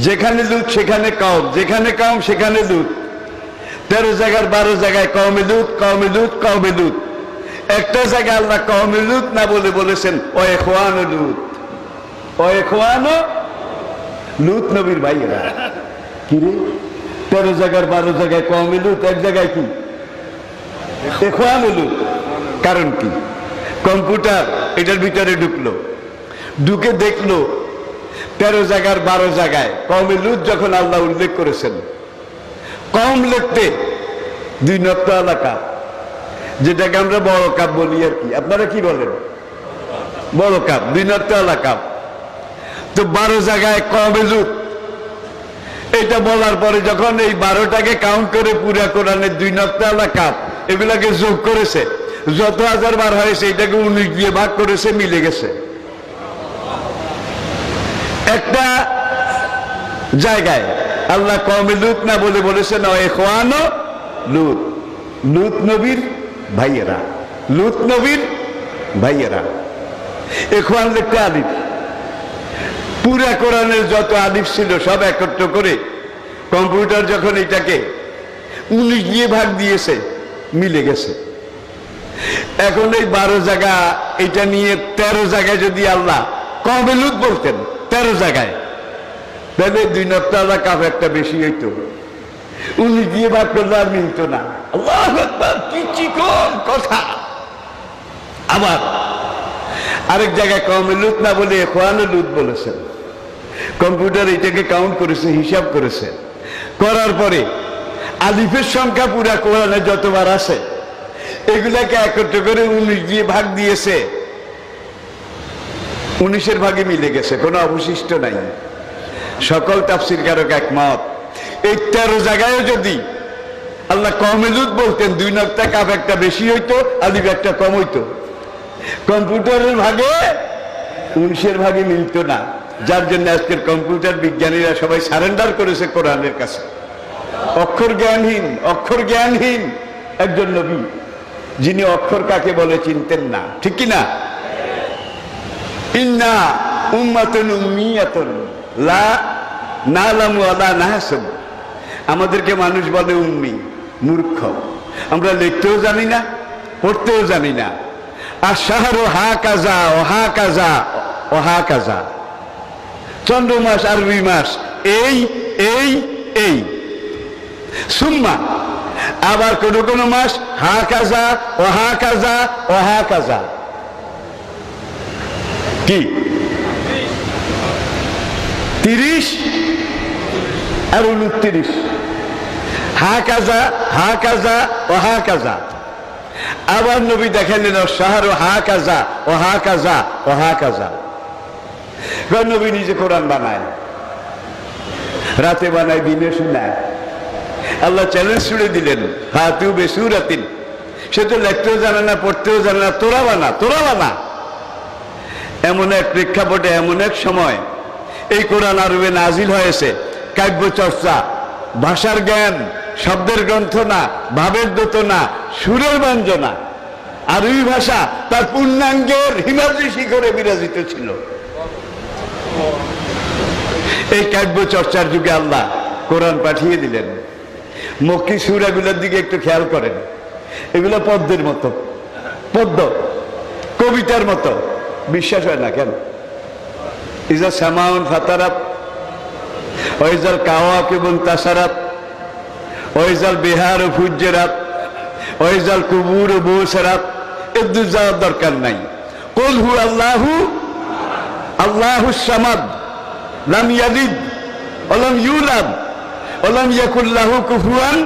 যেখানে লূত সেখানে কওম, যেখানে কওম সেখানে লূত। ১৩ জায়গার ১২ জায়গায় কওমে লূত, কওমে লূত, কওমে লূত। একটা জায়গায় আল্লাহ কওমে লূত না বলে বলেছেন ও ইখওয়ানু লূত, ও ইখওয়ানু লুত নবীর ভাইয়েরা। কি রে, 13 জায়গার 12 জায়গায় কওমে লুত, এক জায়গায় কি ইখওয়ানে লুত। কারণ কি? কম্পিউটার এটার ভিতরে ঢুকলো, ঢুকে দেখলো 13 জায়গার 12 জায়গায় কওমে লুত যখন আল্লাহ উল্লেখ করেছেন, কম লিখতে 2 নক্তা এলাকা, যেটাকে আমরা বড় কাপ বলি আর কি। আপনারা কি বলেন? বড় কাপ, 2 নক্তা এলাকা। তো 12 জায়গায় কওমে লুত, এটা বলার পরে যখন এই 12টাকে কাউন্ট করে পুরা কোরআনের 2 নক্তা এলাকা এগুলাকে যোগ করেছে, যত হাজার বার হয়েছে এটাকে 19 দিয়ে ভাগ করেছে, মিলে গেছে। একটা জায়গায় আল্লাহ কওমে লুত না বলে বলেছেন ইখওয়ানো লুত, লুত নবীর ভাইয়েরা, লুত নবীর ভাইয়েরা। ইখওয়ান লিখতে আলিফ, পুরা কোরআনের যত আলিফ ছিল সব একত্র করে কম্পিউটার যখন এটাকে 19 দিয়ে ভাগ দিয়েছে, মিলে গেছে। এখন এই 12 জায়গা এটা নিয়ে 13 জায়গায় যদি আল্লাহ কওমে লুত বলতেন 13 জায়গায়, তাহলে 2 নক্তা এলাকা একটা বেশি হইতো, 19 দিয়ে ভাগ করলে আর মিলত না। আল্লাহু আকবার, কি চিকন কথা। আবার আরেক জায়গায় কওমে লুত না বলে ইখওয়ানে লুত বলেছেন। কম্পিউটার এটাকে কাউন্ট করেছে, হিসাব করেছে, করার পরে আলিফের সংখ্যা পুরা কোরআনে যতবার আছে এগুলাকে একত্র করে 19 দিয়ে ভাগ দিয়েছে, 19-এর ভাগে মিলে গেছে, কোনো অবশিষ্ট নাই। সকল তাফসীরকারক একমত, এই 13 জায়গায় যদি আল্লাহ কওমে লুত বলতেন 2 নক্তা কাপ একটা বেশি হইতো, আলিফ একটা কম হইতো। কম্পিউটারের ভাগে 19-এর ভাগে মিলত না, যার জন্য আজকের কম্পিউটার বিজ্ঞানীরা সবাই সারেন্ডার করেছে কোরআনের কাছে। অক্ষর জ্ঞানহীন একজন নবী, যিনি অক্ষর কাকে বলে চিনতেন না, ঠিক কি না? ইন্না উম্মাতুন উম্মিয়াতুন লা নালামু ওয়ালা নাহসুব। আমাদেরকে মানুষ বলে উম্মি, মূর্খ। আমরা লিখতেও জানি না, পড়তেও জানি না। আর শাহরু হাকাযা ওয়াহাকাযা ওয়াহাকাযা, চন্দ্র মাস আরবি মাস এই এই এই। সুম্মা, আবার কোন কোন মাস হাকাযা ওয়াহাকাযা ওয়াহাকাযা। কি 30 আর 29, হাকাযা হাকাযা ওয়াহাকাযা। আবার নবী দেখালেন শাহরু হাকাযা ওয়াহাকাযা ওয়াহাকাযা। নবী নিজে কোরআন বানায়, রাতে বানায়, দিনে শোনায়। আল্লাহ চ্যালেঞ্জ ছুড়ে দিলেন, ফাতু বিসূরাতিন। সে তো লিখতেও জানে না, পড়তেও জানে না, তোরা বানা, তোরা বানা। এমন এক প্রেক্ষাপটে, এমন এক সময় এই কোরআন আরবে নাজিল হয়েছে। কাব্য চর্চা, ভাষার জ্ঞান, শব্দের গ্রন্থ না, ভাবের দোত না, সুরের ব্যঞ্জনা। আরবি ভাষা তার পূর্ণাঙ্গের হিমাদ্রি শিখরে বিরাজিত ছিল। এই কাব্য চর্চার যুগে আল্লাহ কোরআন পাঠিয়ে দিলেন। মক্কি সূরাগুলোর দিকে একটু খেয়াল করেন, এগুলো পদ্মের মতো, পদ্ম, কবিতার মতো। বিশ্বাস হয় না কেন? ইজা সামাউন ফাতারাত, ওয়াইজাল কাওয়াকিবুন তাসারাত, ওয়াইজাল বিহারু ফুজ্জিরাত, ওয়াইজাল কুবুরু বুসরাত। এর যাওয়ার দরকার নাই। কুল হু আল্লাহু আল্লাহুস সামাদ, লাম ইয়ালিদ ওয়া লাম ইউলাদ ওয়া লাম ইয়াকুল লাহু কুফুয়ান।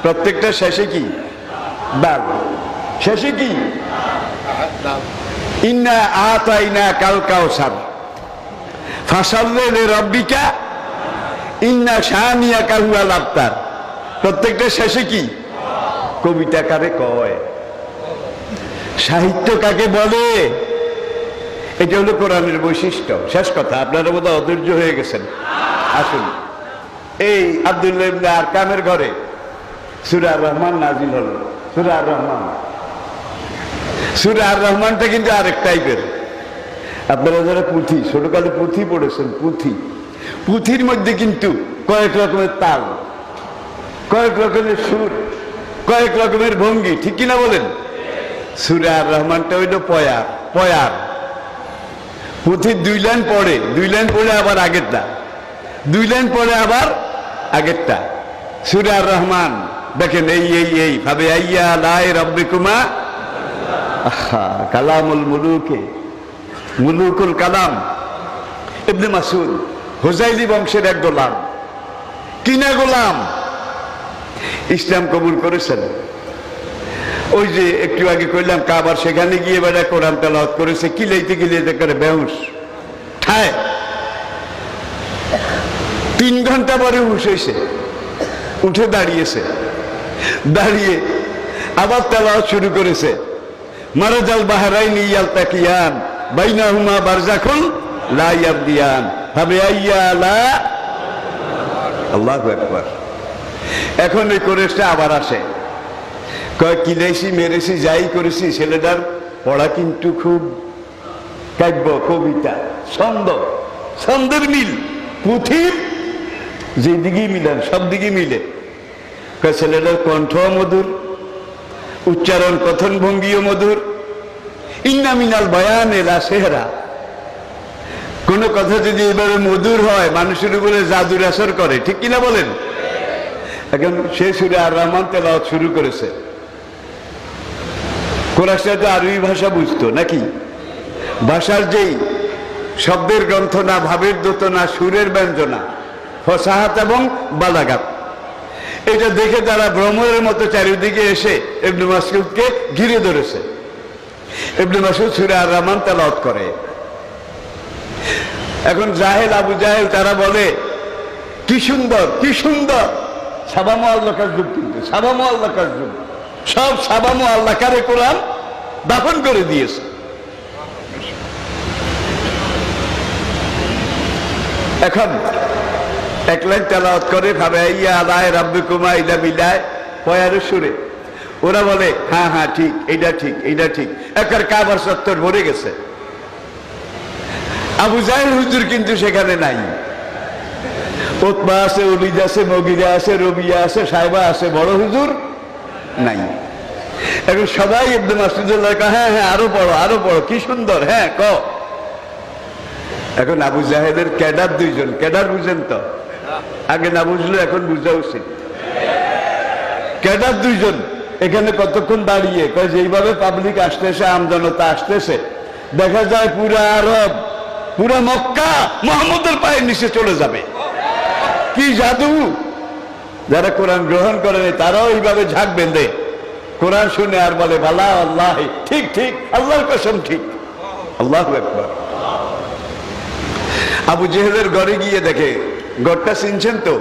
প্রত্যেকটা শেষে কি? দাগ। শেষে কি? ইন্না আতাইনা কাল কাউসার ফাসাল্লি লিরাব্বিকা ইন্না শানিয়াকা হুয়াল আবতার। প্রত্যেকটা শেষে কি? কবিতা কারে কয়, সাহিত্য কাকে বলে, এটা হলো কোরআনের বৈশিষ্ট্য। শেষ কথা, আপনারা বোধহয় অধৈর্য হয়ে গেছেন। আসুন, এই আব্দুল্লাহ ইবনে আরকামের ঘরে সূরা আর রহমান নাজিল হলো। সূরা আর রহমান, সূরা আর রহমানটা কিন্তু আরেক টাইপের। আপনারা যারা পুঁথি, ছোটকালে পুঁথি পড়েছেন, পুঁথির মধ্যে কিন্তু কয়েক রকমের তাল, কয়েক রকমের সুর, কয়েক রকমের ভঙ্গি, ঠিক কিনা বলেন? সূরা আর রহমানটা হইল পয়ার। পুঁথির 2 লাইন পড়ে, 2 লাইন পড়ে আবার আগেরটা, 2 লাইন পরে আবার আগেরটা সূরা আর রহমান দেখেন, এই ভাবে আইয়া লাই রব্বিকুমা, কালামুল মুলুকে, মুলুকুল কালাম। ইবনে মাসউদ হুযাইলি বংশের এক গোলাম, কিনা গোলাম, ইসলাম কবুল করেছেন। ওই যে একটু আগে কইলাম কাবার, সেখানে গিয়ে বেড়া কোরআন তেলাওয়াত করেছে, কিলাইতে করে বেহুশ ঠায়। 3 ঘন্টা পরে হুশ হয়েছে, উঠে দাঁড়িয়ে আবার তেলাওয়াত শুরু করেছে, মারাজাল বাহরাইনি ইয়ালতাকিয়ান বাইনাহুমা বারযাখুন লা ইয়াবদিয়ান ফাবিআইয়া লা, আল্লাহু আকবার। এখন এই কোরেশটা আবার আসে, কয় কিলাইছি মেরেছি যাই করেছি, ছেলেটার পড়া কিন্তু খুব কাব্য, কবিতা, ছন্দের মিল, পুঁথির যেদিকেই মিলেন সব দিকে মিলে। কয় ছেলেটার কণ্ঠ মধুর, উচ্চারণ কথন ভঙ্গিও মধুর। ইন্না মিনাল বায়ানে লা সেহরা, কোন কথা যদি এবারে মধুর হয় মানুষের উপরে জাদুর আসর করে, ঠিক কিনা বলেন? এখন সে সূরা আর রহমান তেলাওয়াত শুরু করেছে। কোরআশরা তো আরবি ভাষা বুঝতো নাকি? ভাষার যেই শব্দের গ্রন্থ না, ভাবের দোতনা, সুরের ব্যঞ্জনা, ফসাহাত এবং বালাগাত, এটা দেখে তারা ভ্রমণের মতো চারিদিকে এসে ইবনে মাসউদকে ঘিরে ধরেছে। ইবনে মাসউদ সূরা আর রহমান তেলাওয়াত করে। এখন জাহেল, আবু জাহেল, তারা বলে কি সুন্দর, কি সুন্দর। সাবামু আল্লাহর যুগ, কিন্তু সাবামু আল্লাহর যুগ, সব সাবামু আল্লাহরে কোরআন দাফন করে দিয়েছে। এখন 1 লাইন তেলাওয়াত করে, ফাবিআইয়া আলাই রাব্বিকুমা, ইদা বিদায় পয়ার সুরে। ওরা বলে হ্যাঁ ঠিক, এইটা ঠিক। একবার কাবার চত্বর ভরে গেছে। আবু জাহেল হুজুর কিন্তু সেখানে নাই। উতবা আছে, উলিদ আছে, মগিরা আছে, রবিয়া আছে, সাহেবা আছে, বড় হুজুর নাই। এখন সবাই ইবনে মাসউদের হ্যাঁ আরো বড়, কি সুন্দর, হ্যাঁ ক। এখন আবু জাহেলের ক্যাডার 2 জন, ক্যাডার বুঝেন তো? আগে না বুঝলো, এখন বুঝা উচিত। ক্যাডার 2 জন এখানে কতক্ষণ দাঁড়িয়ে, যেইভাবে পাবলিক আসতেছে, আমজনতা আসতেছে, দেখা যায় পুরা আরব, পুরা মক্কা মুহাম্মদের পায়ের নিচে চলে যাবে। কি জাদু! যারা কোরআন গ্রহণ করেনি তারাও এইভাবে ঝাঁক বেঁধে কোরআন শুনে আর বলে ভালা, আল্লাহ ঠিক, আল্লাহর কসম ঠিক। আল্লাহু আকবার। আবু জেহেলের ঘরে গিয়ে দেখে, ঘরটা চিনছেন তো?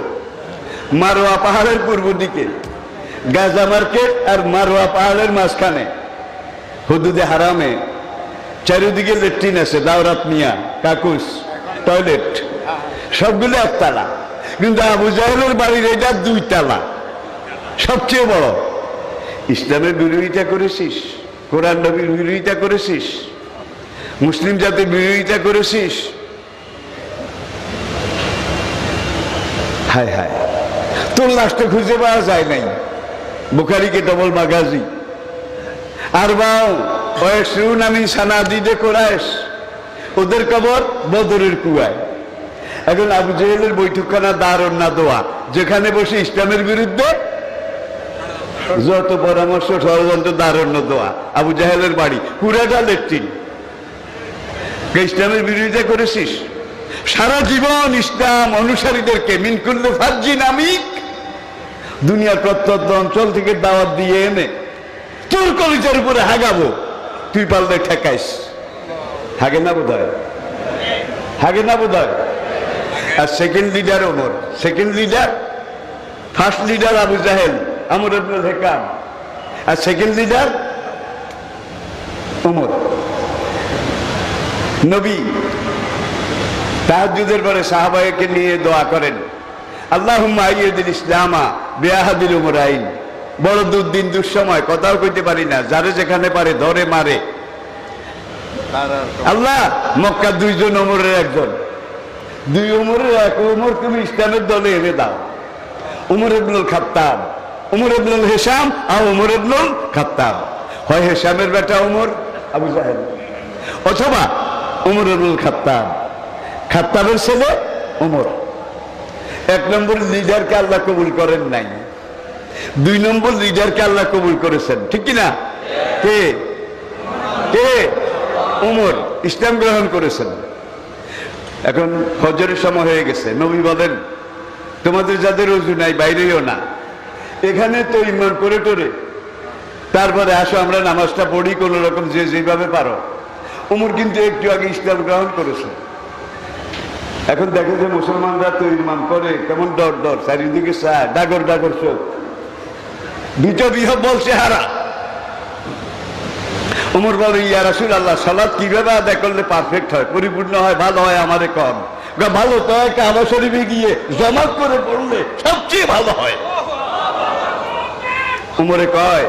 মারোয়া পাহাড়ের পূর্ব দিকে, গাজা মার্কেট আর মারোয়া পাহাড়ের মাঝখানে, হুদুদে হারামে, চারিদিকে লেট্রিন আছে, দাওরাত মিয়া, কাকুস, টয়লেট, সবগুলো 1 তালা। কিন্তু আবু জাহেলের বাড়ির এটা 2 তালা, সবচেয়ে বড়। ইসলামের বিরোধিতা করেছিস, কোরআন নবীর বিরোধিতা করেছিস, মুসলিম জাতির বিরোধিতা করেছিস, হায় তোর লাশটা খুঁজে পাওয়া যায় নাই। বুখারী কিতাবুল মাগাজি, আরবাউ ওয়াইশরুনা মিন সানাদিদে কুরাইশ, ওদের কবর বদরের কুয়ায়। এখন আবু জেহেলের বৈঠকখানা দারুন নাদওয়া, যেখানে বসে ইসলামের বিরুদ্ধে যত পরামর্শ ষড়যন্ত্র, দারুন নাদওয়া। আবু জাহেলের বাড়ি পুরাটা লেট্রিন। ইসলামের বিরোধিতা করেছিস, সারা জীবন ইসলাম অনুসারীদেরকে মিনকুল্লু ফাজ্জিন আমিক, দুনিয়ার প্রত্যন্ত অঞ্চল থেকে দাওয়াত দিয়ে এনে তোর কলিজার উপরে হাগাবো, তুই পারলে ঠেকাইস। হাগে না বোধ হয়। আর second leader Omar, first leader Abu Jahel, Amr Ibnul Hikam, আর সেকেন্ড লিডার ওমর। নবী তাহাজ্জুদের পরে সাহাবায়ে নিয়ে দোয়া করেন, আল্লাহুম্মা আইয়িদিল ইসলামা বিআহাদিল উমরাইন। বড় দুর্দিন, দুঃসময়, কথাও কইতে পারি না, যারে যেখানে পারে ধরে মারে। আল্লাহ, মক্কা 2 জন ওমরের একজন, 2 ওমরের 1 ওমর তুমি ইসলামের দলে এনে দাও। ওমর ইবনুল খাত্তাব, ওমর ইবনুল হিশাম আর ওমর ইবনুল খাত্তাব। হয় হিশামের বেটা ওমর আবু জাহেল, অথবা ওমর ইবনুল খাত্তাবের ছেলে ওমর। এক নম্বর লিডারকে আল্লাহ কবুল করেন নাই, 2 নম্বর লিডারকে আল্লাহ কবুল করেছেন। ঠিক কিনা? কে কে? উমর ইসলাম গ্রহণ করেছেন। এখন হজরের সময় হয়ে গেছে, নবী বলেন তোমাদের যাদের ওযু নাই বাইরেও না, এখানে তো ইমান করে টোরে তারপরে আসো আমরা নামাজটা পড়ি কোন রকম, যে যেভাবে পারো। উমর কিন্তু একটু আগে ইসলাম গ্রহণ করেছে। এখন দেখে যে মুসলমানরা তো ইমান করে কেমন ডর ডর, চারিদিকে চায়, ডাগর ডাগর চোখ, বিহ বলছে হারা। উমর বলে ইয়া রাসূলুল্লাহ, সালাত কিভাবে আদায় করলে পারফেক্ট হয়, পরিপূর্ণ হয়, ভালো হয়? আমারে কম। ভালো তো কাবা শরীফে গিয়ে জামাত করে পড়লে সবচেয়ে ভালো হয়। উমরে কয়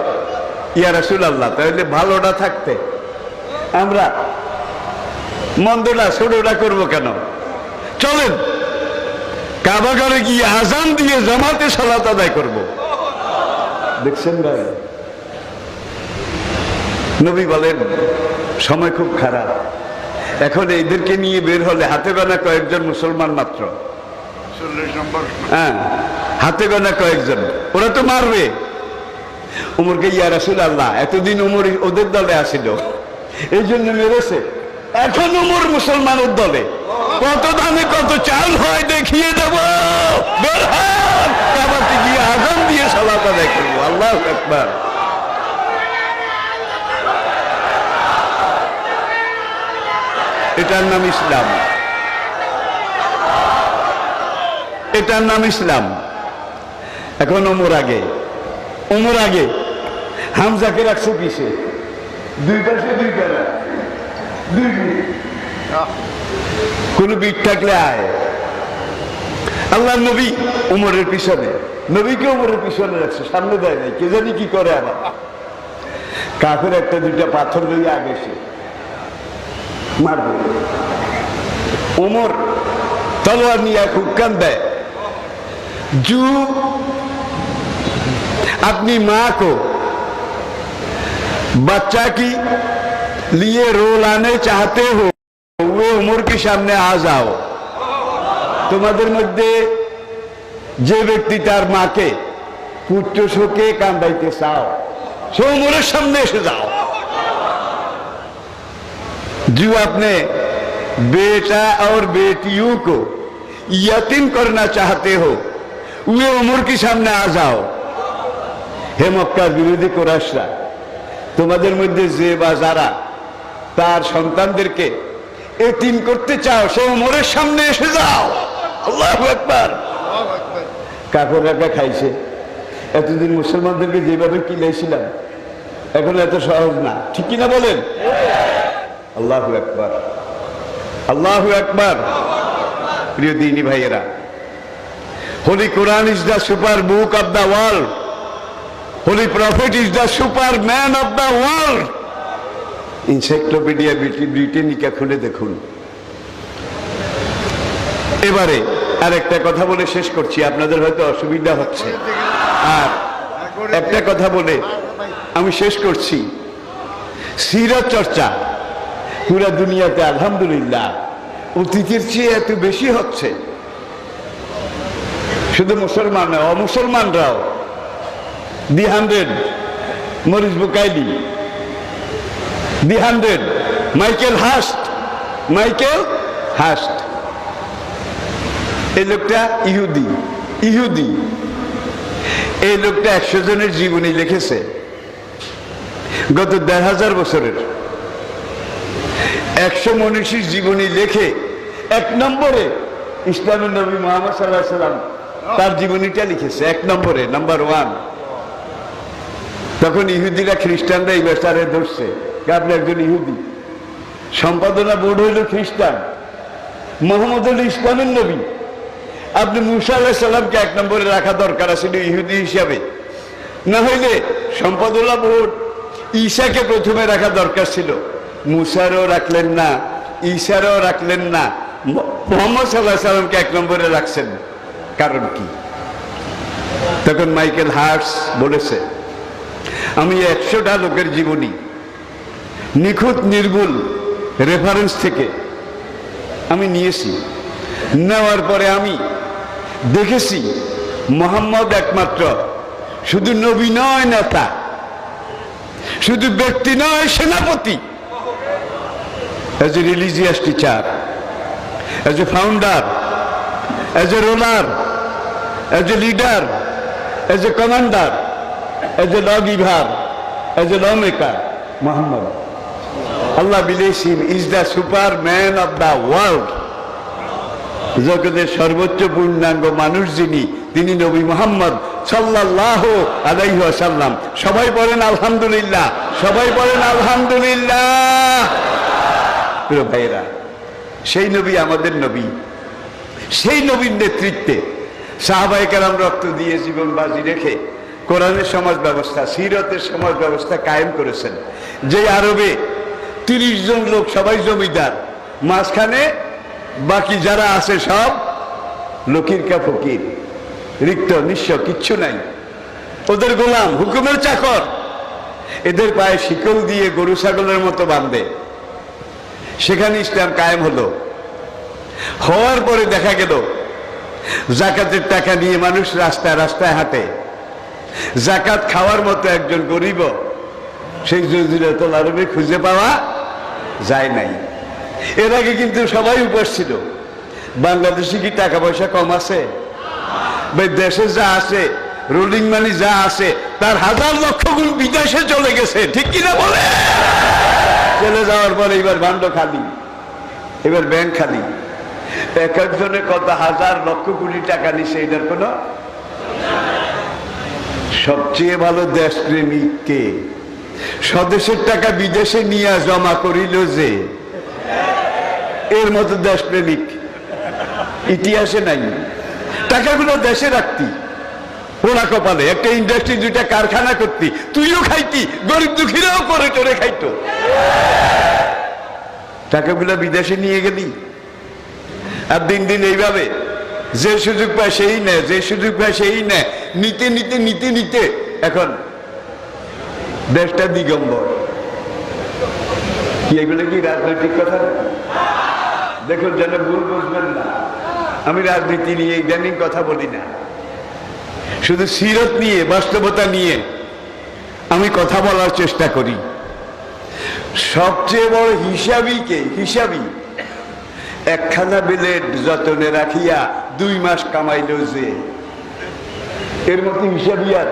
ইয়া রাসূলুল্লাহ, তাহলে ভালোটা থাকতে আমরা মন্দটা ছোটটা করবো কেন? চলেন কাবা ঘরে গিয়ে আজান দিয়ে জামাতে সালাত আদায় করব। দেখছেন ভাই, নবী বলেন সময় খুব খারাপ। এখন এদেরকে নিয়ে বের হলে হাতে গোনা কয়েকজন মুসলমান মাত্র, 40 নম্বর, হ্যাঁ হাতে গোনা কয়েকজন, ওরা তো মারবে। উমরকে ইয়া রাসূলুল্লাহ, এতদিন উমর ওদের দলে আসিল এই জন্য মেরেছে, এখন উমর মুসলমানের দলে, কত দামে কত চাল হয় দেখিয়ে দেব, বের হন কাবাতে গিয়ে আজান দিয়ে সালাত আদায় করবো। আল্লাহু আকবার। এটার নাম ইসলাম, এটার নাম ইসলাম। এখন ওমর আগে হামজাকে রাখছে কিসে? 2 পাশে 2 কারা, 2 কোন বিট থাকলে আয়। আল্লাহ নবী উমরের পিছনে, নবীকে উমরের পিছনে রাখছে, সামনে দেয় নাই, কে জানি কি করে। আবার কাফের 1-2টা পাথর লইয়া আগে সে মারবে। উমর তলোয়ার নিয়ে হুক্কান দেয়, জু अपनी माँ को बच्चा की लिए रो लाने चाहते हो, वो उमर के सामने आ जाओ। তোমাদের মধ্যে যে ব্যক্তি তার মাকে পুত্র শোকে কান্দাইতে চাও, সে উমরের সামনে এসে যাও। जो अपने बेटा और बेटियों को यतीम करना चाहते हो, वे उमर के सामने आ जाओ। হে মক্কার বিরোধী কুরাইশরা, তোমাদের মধ্যে যে বা যারা তার সন্তানদেরকে এতিম করতে চাও, সে উমরের সামনে এসে যাও। আল্লাহু আকবার। কাফেররা খাইছে, এতদিন মুসলমানদেরকে যেভাবে কিলাইছিলাম এখন এত সহজ না, ঠিক কিনা বলেন? আল্লাহু আকবার, আল্লাহু আকবার। প্রিয় দিনী ভাইয়েরা, holy Quran is the super book of the world, Holy Prophet is the Superman of the world. Encyclopaedia Britannica খুলে দেখুন। এবারে আরেকটা কথা বলে শেষ করছি, আপনাদের হয়তো অসুবিধা হচ্ছে, আর একটা কথা বলে আমি শেষ করছি। সিরাত চর্চা পুরা দুনিয়াতে আলহামদুলিল্লাহ অতীতের চেয়ে এত বেশি হচ্ছে। শুধু মুসলমান নয়, অমুসলমানরাও The 100 Maurice Bucaille, The 100 Michael Hart, এই লোকটা ইহুদি। এই লোকটা 100 জনের জীবনী লিখেছে গত 1000 বছরের। 100 মনীষীর জীবনী লিখে 1 নম্বরে ইসলামের নবী মুহাম্মদ সাল্লাল্লাহু আলাইহি ওয়াসাল্লাম তার জীবনীটা লিখেছে 1 নম্বরে, নাম্বার 1। তখন ইহুদিরা খ্রিস্টানরা এই বেচারে ধরছে, আপনি একজন ইহুদি, সম্পাদনা বোর্ড হইল খ্রিস্টান, মোহাম্মদ হল ইসলামের নবী, আপনি মুসা আলাইহিস সালামকে 1 নম্বরে রাখা দরকার ছিল ইহুদি হিসাবে, না হইলে সম্পাদনা বোর্ড ঈসাকে প্রথমে রাখা দরকার ছিল। মুসারও রাখলেন না, ঈসারও রাখলেন না, মুহাম্মদ সাল্লাল্লাহু আলাইহি সাল্লামকে 1 নম্বরে রাখছেন, কারণ কি? তখন মাইকেল হার্টস বলেছে, আমি 100টা লোকের জীবনী নিখুঁত নির্ভুল রেফারেন্স থেকে আমি নিয়েছি, নেওয়ার পরে আমি দেখেছি মুহাম্মদ একমাত্র শুধু নবী নয়, নেতা, শুধু ব্যক্তি নয়, সেনাপতি। as a religious teacher, as a founder, as a ruler, as a leader, as a commander, as a lawgiver, as a lawmaker, Muhammad. Allah believes him is the superman of the world. জগতের সর্বোচ্চ পূর্ণাঙ্গ মানুষ যিনি, তিনি নবী মুহাম্মদ সাল্লাল্লাহু আলাইহি ওয়াসাল্লাম। সবাই বলেন আলহামদুলিল্লাহ, সবাই বলেন আলহামদুলিল্লাহ। প্রিয় ভাইরা, সেই নবী আমাদের নবী, সেই নবীর নেতৃত্বে সাহাবায়ে কেরাম রক্ত দিয়ে জীবন বাজি রেখে কোরআনের সমাজ ব্যবস্থা, সিরতের সমাজ ব্যবস্থা কায়েম করেছেন। যে আরবে 30 জন লোক সবাই জমিদার, মাঝখানে বাকি যারা আছে সব লকিরকা ফকির, রিক্ত নিঃস্ব, কিচ্ছু নাই, ওদের গোলাম, হুকুমের চাকর। এদের পায়ে শিকল দিয়ে গরু ছাগলের মতো বাঁধে। সেখানে ইসলাম কায়েম হলো। হওয়ার পরে দেখা গেল জাকাতের টাকা নিয়ে মানুষ রাস্তায় রাস্তায় হাঁটে। জাকাত খাওয়ার মতো একজন গরিব সেই জজিরাতুল আরবে খুঁজে পাওয়া যায় নাই। এর আগে কিন্তু সবাই উপোস ছিল। বাংলাদেশে কি টাকা পয়সা কম আছে? ভাই, দেশে যা আছে, রোলিং মানি যা আছে, তার 1000 লক্ষ গুণ বিদেশে চলে গেছে, ঠিক কিনা বলে? চলে যাওয়ার পরে এবার ভান্ড খালি, এবার ব্যাংক খালি। এক একজনে কত হাজার লক্ষ কোটি টাকা নিছে, এটার কোনো। সবচেয়ে ভালো দেশপ্রেমিককে স্বদেশের টাকা বিদেশে নিয়ে জমা করিল যে, এর মতো দেশপ্রেমিক ইতিহাসে নাই। টাকাগুলো দেশে রাখতি, ওরা কপালে একটা ইন্ডাস্ট্রি, 2টা কারখানা করতি, তুইও খাইতি, গরিব দুঃখীরাও করে টোরে খাইতো। টাকাগুলো বিদেশে নিয়ে গেলি, আর দিন দিন এইভাবে যে সুযোগ পায় সেই নেয়, যে সুযোগ পায় সেই নেয়, নিতে নিতে নিতে নিতে এখন দেশটা দিগম্বর। কি এগুলো কি রাজনৈতিক কথা? দেখুন, যেন ভুল বুঝবেন না, আমি রাজনীতি নিয়ে ইদানিং কথা বলি না, শুধু সিরত নিয়ে, বাস্তবতা নিয়ে আমি কথা বলার চেষ্টা করি। সবচেয়ে বড় হিসাবীকে, হিসাবী একখানা বিলেট যতনে রাখিয়া 2 মাস কামাইল যে, এর মতো হিসাবী আর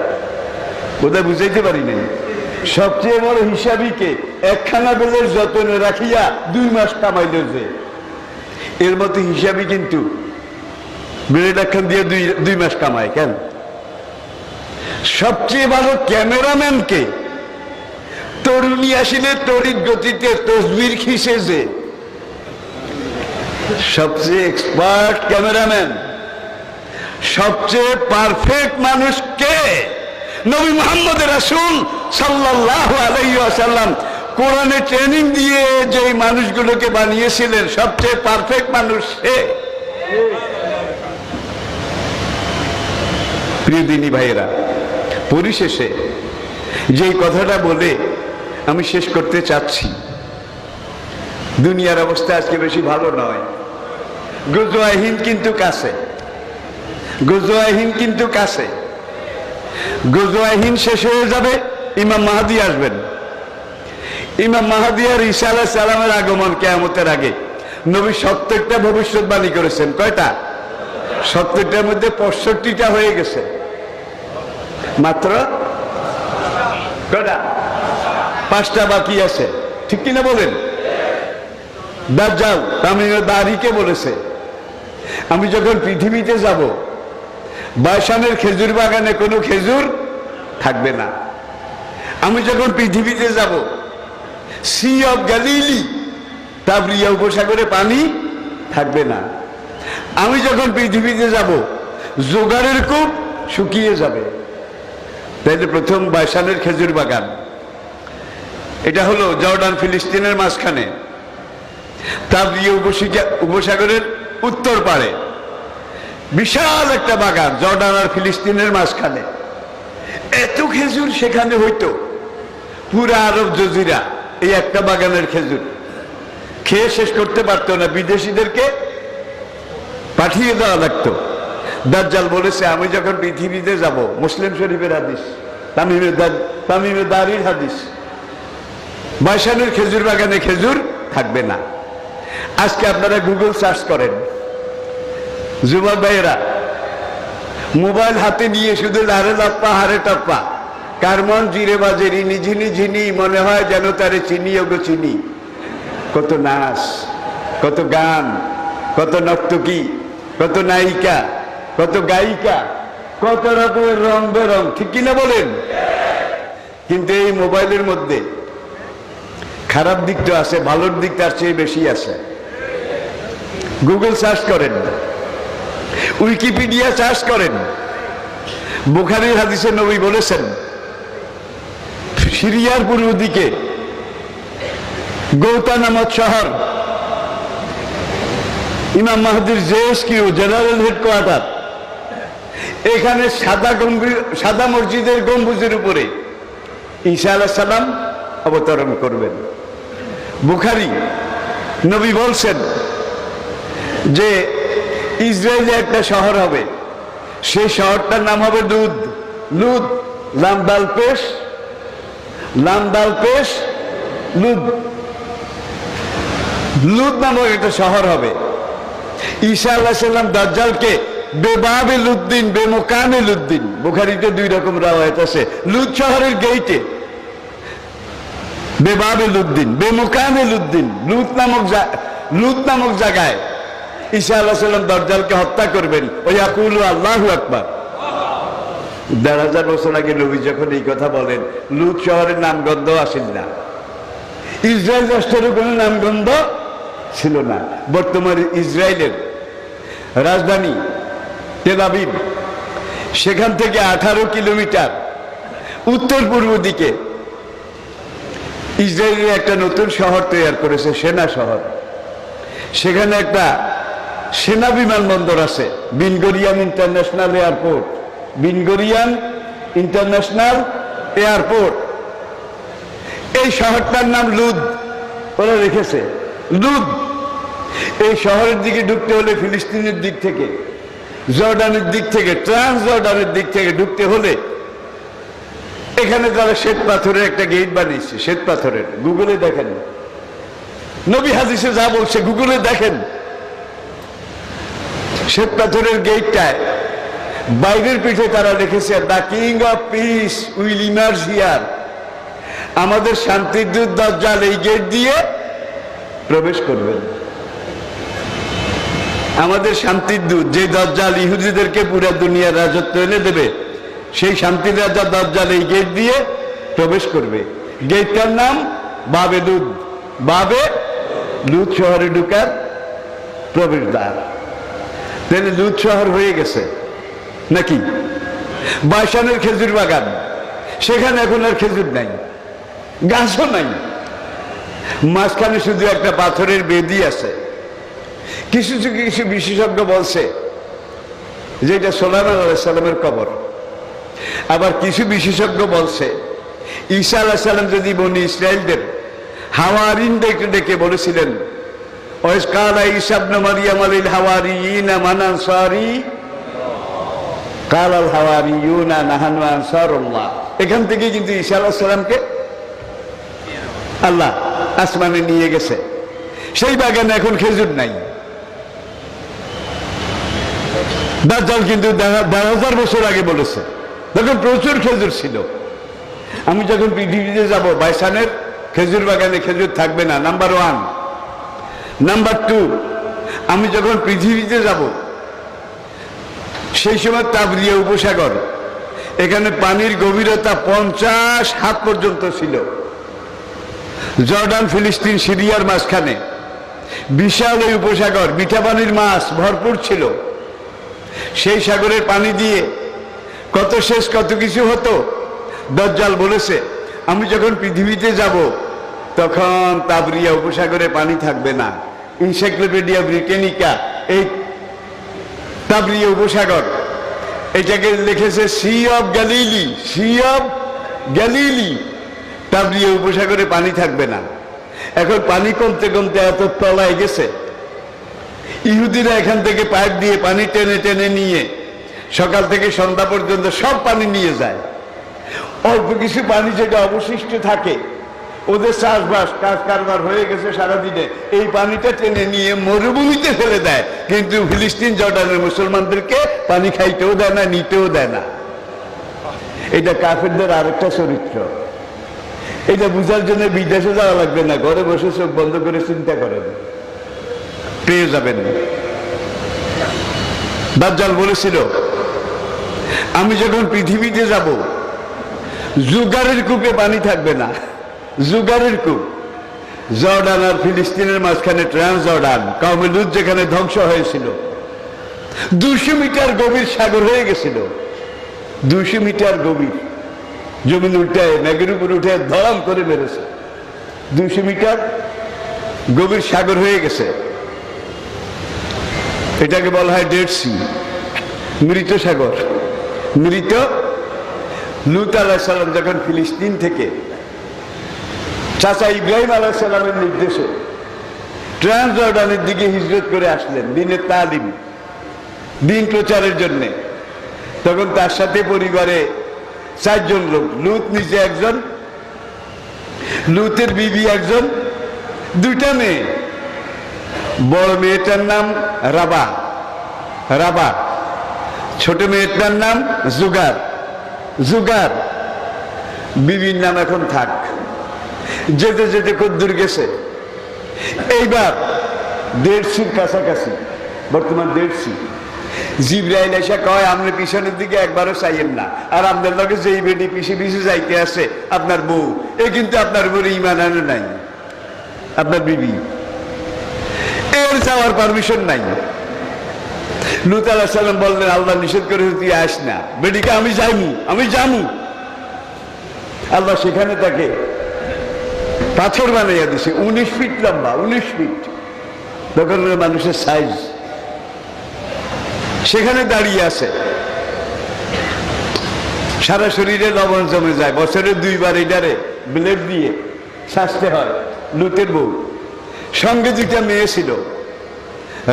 বোধহয় বুঝাইতে পারি নাই। সবচেয়ে বড় হিসাবীকে একখানা বিলেট যতনে রাখিয়া 2 মাস কামাইল যে, এর মতো হিসাবী কিন্তু বিলেট একখান দিয়ে 2 মাস কামায় কেন? সবচেয়ে ভালো ক্যামেরাম্যানকে তরুণী আসিলে তড়িৎ গতিতে তসবির খিসে যে, সবচেয়ে এক্সপার্ট ক্যামেরাম্যান, সবচেয়ে পারফেক্ট মানুষ কে? নবী মুহাম্মদ রাসূল সাল্লাল্লাহু আলাইহি ওয়াসাল্লাম কোরআনে ট্রেনিং দিয়ে যে মানুষগুলোকে বানিয়েছিলেন, সবচেয়ে পারফেক্ট মানুষ সে। প্রিয় দিনী ভাইয়েরা, পরিশেষে যেই কথাটা বলে আমি শেষ করতে চাচ্ছি, দুনিয়ার অবস্থা আজকে বেশি ভালো নয়। গজওয়ায়ে হিন্দ কিন্তু কাছে, গজওয়ায়ে হিন্দ কিন্তু কাছে। গজওয়ায়ে হিন্দ শেষ হয়ে যাবে, ইমাম মাহদী আসবেন। ইমাম মাহদী আর ঈসা আলাইহিস সালামের আগমন কিয়ামতের আগে নবী 70টা ভবিষ্যৎবাণী করেছেন। কয়টা? 70টার মধ্যে 65টা হয়ে গেছে, মাত্র কয়টা? 5টা বাকি আছে, ঠিক কিনা বলেন? দাজ্জাল তামিমের দাড়িকে বলেছে, আমি যখন পৃথিবীতে যাব, বাইশানের খেজুর বাগানে কোনো খেজুর থাকবে না। আমি যখন পৃথিবীতে যাব, সি অফ গ্যালিলি, তাবরিয়া উপসাগরে পানি থাকবে না। আমি যখন পৃথিবীতে যাব, জোগাড়ের কূপ শুকিয়ে যাবে। তাইলে প্রথম বাইশানের খেজুর বাগান, এটা হলো জর্ডান ফিলিস্তিনের মাঝখানে, তাবরিয়া উপসাগরের উত্তর পাড়ে বিশাল একটা বাগান, জর্ডান আর ফিলিস্তিনের মাঝখানে। এত খেজুর সেখানে হইতো, পুরা আরব জজিরা এই একটা বাগানের খেজুর খেয়ে শেষ করতে পারতো না, বিদেশিদেরকে পাঠিয়ে দেওয়া লাগতো। দাজ্জাল বলেছে আমি যখন পৃথিবীতে যাব, মুসলিম শরীফের হাদিস, তামিমে দারির হাদিস, বাইশানের খেজুর বাগানে খেজুর থাকবে না। আজকে আপনারা গুগল সার্চ করেন, যুবক ভাইয়েরা মোবাইল হাতে নিয়ে শুধু হারে টাপ্পা হারে টাপ্পা, কার মন জিরে বাজে রিনি ঝিনি ঝিনি, মনে হয় যেন তারে চিনি ওগো চিনি। কত নাচ, কত গান, কত নর্তকী, কত নায়িকা, কত গায়িকা, কত রকমের রং বেরং, ঠিক কিনা বলেন? কিন্তু এই মোবাইলের মধ্যে খারাপ দিকটা আছে, ভালোর দিক তার চেয়ে বেশি আছে। গুগল সার্চ করেন, উইকিপিডিয়া সার্চ করেন। বুখারীর হাদিসে নবী বলেছেন সিরিয়ার পূর্ব দিকে গৌতা নামক শহর, ইমাম মাহদির জেএসকিউ জেনারেল হেডকোয়ার্টার, এখানে সাদা মসজিদের গম্বুজের উপরে ঈসা আলাইহিস সালাম অবতরণ করবেন। বুখারী নবী বলছেন যে ইসরায়েলে একটা শহর হবে, সেই শহরটার নাম হবে লুদ। লুদ, লাম দাল পেশ লুদ। লুদ নামক একটা শহর হবে। ঈসা আলাইহিস সালাম দাজ্জালকে বেবাবে লুদ্দিন, বেমকামে লুদ্দিন, বুখারীতে দুই রকম রাওয়ায়াত আছে। লুদ শহরের গেইটে বেবাবে লুদ্দিন, বেমকামে লুদ্দিন, লুদ নামক জায়গায় ঈসা আলাইহিস সালাম দাজ্জালকে হত্যা করবেন। ওই ইয়াকুলু আল্লাহু আকবার। ১,৫০০ বছর আগে নবী যখন এই কথা বলেন, লুদ শহরের নামগন্ধ আসেন না, ইসরায়েল রাষ্ট্রের কোনো নামগন্ধ ছিল না। বর্তমানে ইসরায়েলের রাজধানী তেল আবিব, সেখান থেকে 18 কিলোমিটার উত্তর পূর্ব দিকে ইসরায়েলের একটা নতুন শহর তৈরি করেছে, সেনা শহর। সেখানে একটা সেনা বিমানবন্দর আছে, বিন গরিয়ান ইন্টারন্যাশনাল এয়ারপোর্ট। বিন গরিয়ান ইন্টারন্যাশনাল এয়ারপোর্ট। এই শহরটার নাম লুদ, ওরা রেখেছে লুদ। এই শহরের দিকে ঢুকতে হলে ফিলিস্তিনের দিক থেকে, জর্ডানের দিক থেকে, ট্রান্স জর্ডানের দিক থেকে ঢুকতে হলে এখানে তারা শ্বেত পাথরের একটা গেট বানিয়েছে, শ্বেত পাথরের। গুগলে দেখেন, নবী হাদিসে যা বলছে গুগলে দেখেন। শ্বেত পাথরের গেটটায় বাইরের পিঠে তারা লিখেছে the king of piece will emerge here. আমাদের শান্তির দূত দাজ্জাল এই গেট দিয়ে প্রবেশ করবেন। আমাদের শান্তির দূত, যে দাজ্জাল ইহুদিদেরকে পুরো দুনিয়ার রাজত্ব এনে দেবে, সেই শান্তির রাজা দাজ্জাল এই গেট দিয়ে প্রবেশ করবে। গেটটার নাম বাবে লুদ। বাবে লুদ শহরে ঢুকার প্রবেশদ্বার। তাহলে লুদ শহর হয়ে গেছে নাকি? বাইশানের খেজুর বাগান, সেখানে এখন আর খেজুর নাই, গাছও নাই, মাঝখানে শুধু একটা পাথরের বেদি আছে। কিছু কিছু বিশেষজ্ঞ বলছে যে এটা সুলাইমান আলাইহিস সালামের কবর। আবার কিছু বিশেষজ্ঞ বলছে ঈসা আলাইহিস সালাম যদি বনি ইসরায়েলদের হাওয়ারিন ডেকে বলেছিলেন, ওয়াইজ কালা ঈসা ইবনে মারইয়াম লিল হাওয়ারিয়িনা মান আনসারি কালাল হাওয়ারিয়ুনা নাহানু আনসারুল্লাহ। এখান থেকে কিন্তু ঈসা আলাইহিস সালামকে আল্লাহ আসমানে নিয়ে গেছে। সেই বাগানে এখন খেজুর নাই। দাজ্জাল কিন্তু ১,০০০ বছর আগে বলেছে, তখন প্রচুর খেজুর ছিল। আমি যখন পৃথিবীতে যাব, বাইশানের খেজুর বাগানে খেজুর থাকবে না, নাম্বার 1। নাম্বার 2, আমি যখন পৃথিবীতে যাব সেই সময় তাবরিয়া উপসাগর, এখানে পানির গভীরতা 50 হাত পর্যন্ত ছিল। জর্ডান, ফিলিস্তিন, সিরিয়ার মাঝখানে বিশাল এই উপসাগর, মিঠা পানির মাছ ভরপুর ছিল। সেই সাগরের পানি দিয়ে কত শেষ কত কিছু হতো। দাজ্জাল বলেছে আমি যখন পৃথিবীতে যাব তখন তাবরিয়া উপসাগরে পানি থাকবে না। এনসাইক্লোপিডিয়া ব্রিটানিকা এই তাবরিয়া উপসাগর, এটাকে লিখেছে sea of Galilee, sea of Galilee. তাবরিয়া উপসাগরে পানি থাকবে না। এখন পানি কমতে কমতে এত তলায় গেছে, ইহুদিরা এখান থেকে পাইপ দিয়ে পানি টেনে টেনে নিয়ে সকাল থেকে সন্ধ্যা পর্যন্ত সব পানি নিয়ে যায়। অল্প কিছু পানি যেটা অবশিষ্ট থাকে, ওদের চাষবাস কাজ কারবার হয়ে গেছে সারাদিনে, এই পানিটা টেনে নিয়ে মরুভূমিতে ফেলে দেয়। কিন্তু ফিলিস্তিন জর্ডানের মুসলমানদেরকে পানি খাইতেও দেয় না, নিতেও দেয় না। এটা কাফেরদের আরেকটা চরিত্র। এটা বুঝার জন্য বিদেশে যাওয়া লাগবে না, ঘরে বসে চোখ বন্ধ করে চিন্তা করেন, পেয়ে যাবেন। দাজ্জাল বলেছিল, আমি যখন পৃথিবীতে যাব, জুগারের কূপে পানি থাকবে না। জুগারের কূপ, জর্ডান আর ফিলিস্তিনের মাঝখানে ট্রান্স জর্ডান, কওমে লূত যেখানে ধ্বংস হয়েছিল, 200 মিটার গভীর সাগর হয়ে গেছিল। 200 মিটার গভীর, জমিন উল্টায় মেঘের উপর উঠে ধরাম করে মেরেছে। 200 মিটার গভীর সাগর হয়ে গেছে। এটাকে বলা হয় ডেড সি, মৃত সাগর। মৃত। লূত আলাইহিস সালাম যখন ফিলিস্তিন থেকে চাচা ইব্রাহিম আলাইহিস সালামের নির্দেশে ট্রান্স জর্ডানের দিকে হিজরত করে আসলেন দ্বীনের তালিম, দ্বীন প্রচারের জন্যে, তখন তার সাথে পরিবারে 4 জন লোক। লূত নিজে একজন, লূতের বিবি একজন, 2টা মেয়ে। বড় মেয়েটার নাম রাবা, রাবা। ছোট মেয়েটার নাম জুগার, জুগার। বিবির নাম এখন থাক। যেতে যেতে কদ্দূর গেছে, এইবার 150 কাছাকাছি, বর্তমান 150। জিবরাইল এসে কয়, আপনি পিছনের দিকে একবারও চাইয়েন না, আর আপনার লগে যেই বেটি পিছে পিছে যাইতে আছে আপনার বউ, এ কিন্তু আপনার বউ ঈমান আনে নাই, আপনার বিবি, এর যাওয়ার পারমিশন নাই। লূত আলাইহিস সালাম বললেন, আল্লাহ নিষেধ করে তুই আস না। বেটিকে আমি যাইমু, আমি যামু। আল্লাহ সেখানে তাকে পাথর বানাইয়া দিছে, 19 ফিট লম্বা, 19 ফিট, তখন মানুষের সাইজ। সেখানে দাঁড়িয়ে আছে, সারা শরীরে লবণ জমে যায়, বছরে 2 বার এটারে ব্লেড দিয়ে শাসতে হয়। লূতের বউ সঙ্গে 2টা মেয়ে ছিল,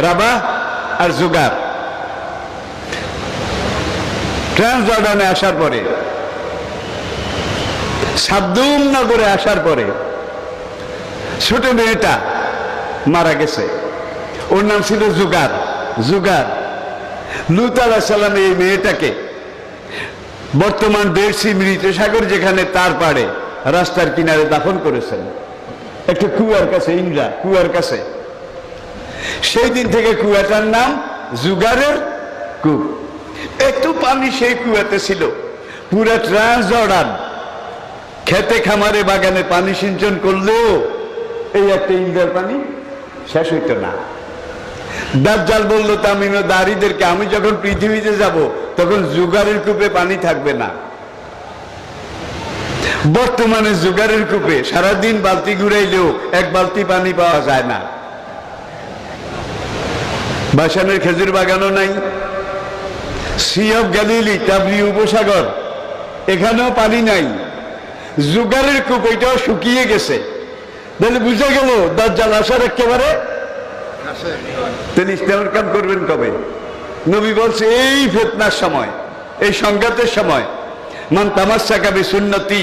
রাবা আর জুগার। ট্রান্স জর্ডানে আসার পরে, সাদ্দুম নগরে আসার পরে, ছোট মেয়েটা মারা গেছে, ওর নাম ছিল জুগার, জুগার। লূত আলাইহিস সালাম এই মেয়েটাকে বর্তমান ডেড সি, মৃত সাগর যেখানে, তার পাড়ে রাস্তার কিনারে দাফন করেছেন, একটা কুয়ার কাছে, ইন্দ্রা কুয়ার কাছে। সেই দিন থেকে কুয়াটার নাম জুগারের কূপ। একটু পানি সেই কুয়াতে ছিল। পুরা ট্রান্স জর্ডান খেতে খামারে বাগানে পানি সিঞ্চন করলেও এই একটা ইন্দ্রার পানি শেষ হইত না। দাজ্জাল বলল তামিম দাড়িদেরকে, আমি যখন পৃথিবীতে যাব তখন জুগারের কূপে পানি থাকবে না। বর্তমানে জুগারের কূপে সারাদিন বালতি ঘুরাইলেও 1 বালতি পানি পাওয়া যায় না। বাসানের খেজুর বাগানও নাই। সি অফ গ্যালিলি, টাবরি উপসাগর, এখানেও পানি নাই। জুগারের কূপ, এটাও শুকিয়ে গেছে। তাহলে বুঝে গেল দাজ্জাল আসার একেবারে। তাহলে ইসলামের কাম করবেন কবে? নবী বলছে এই ফিতনার সময়, এই সংঘাতের সময়, মান তামাসসাকা বিসুন্নতি,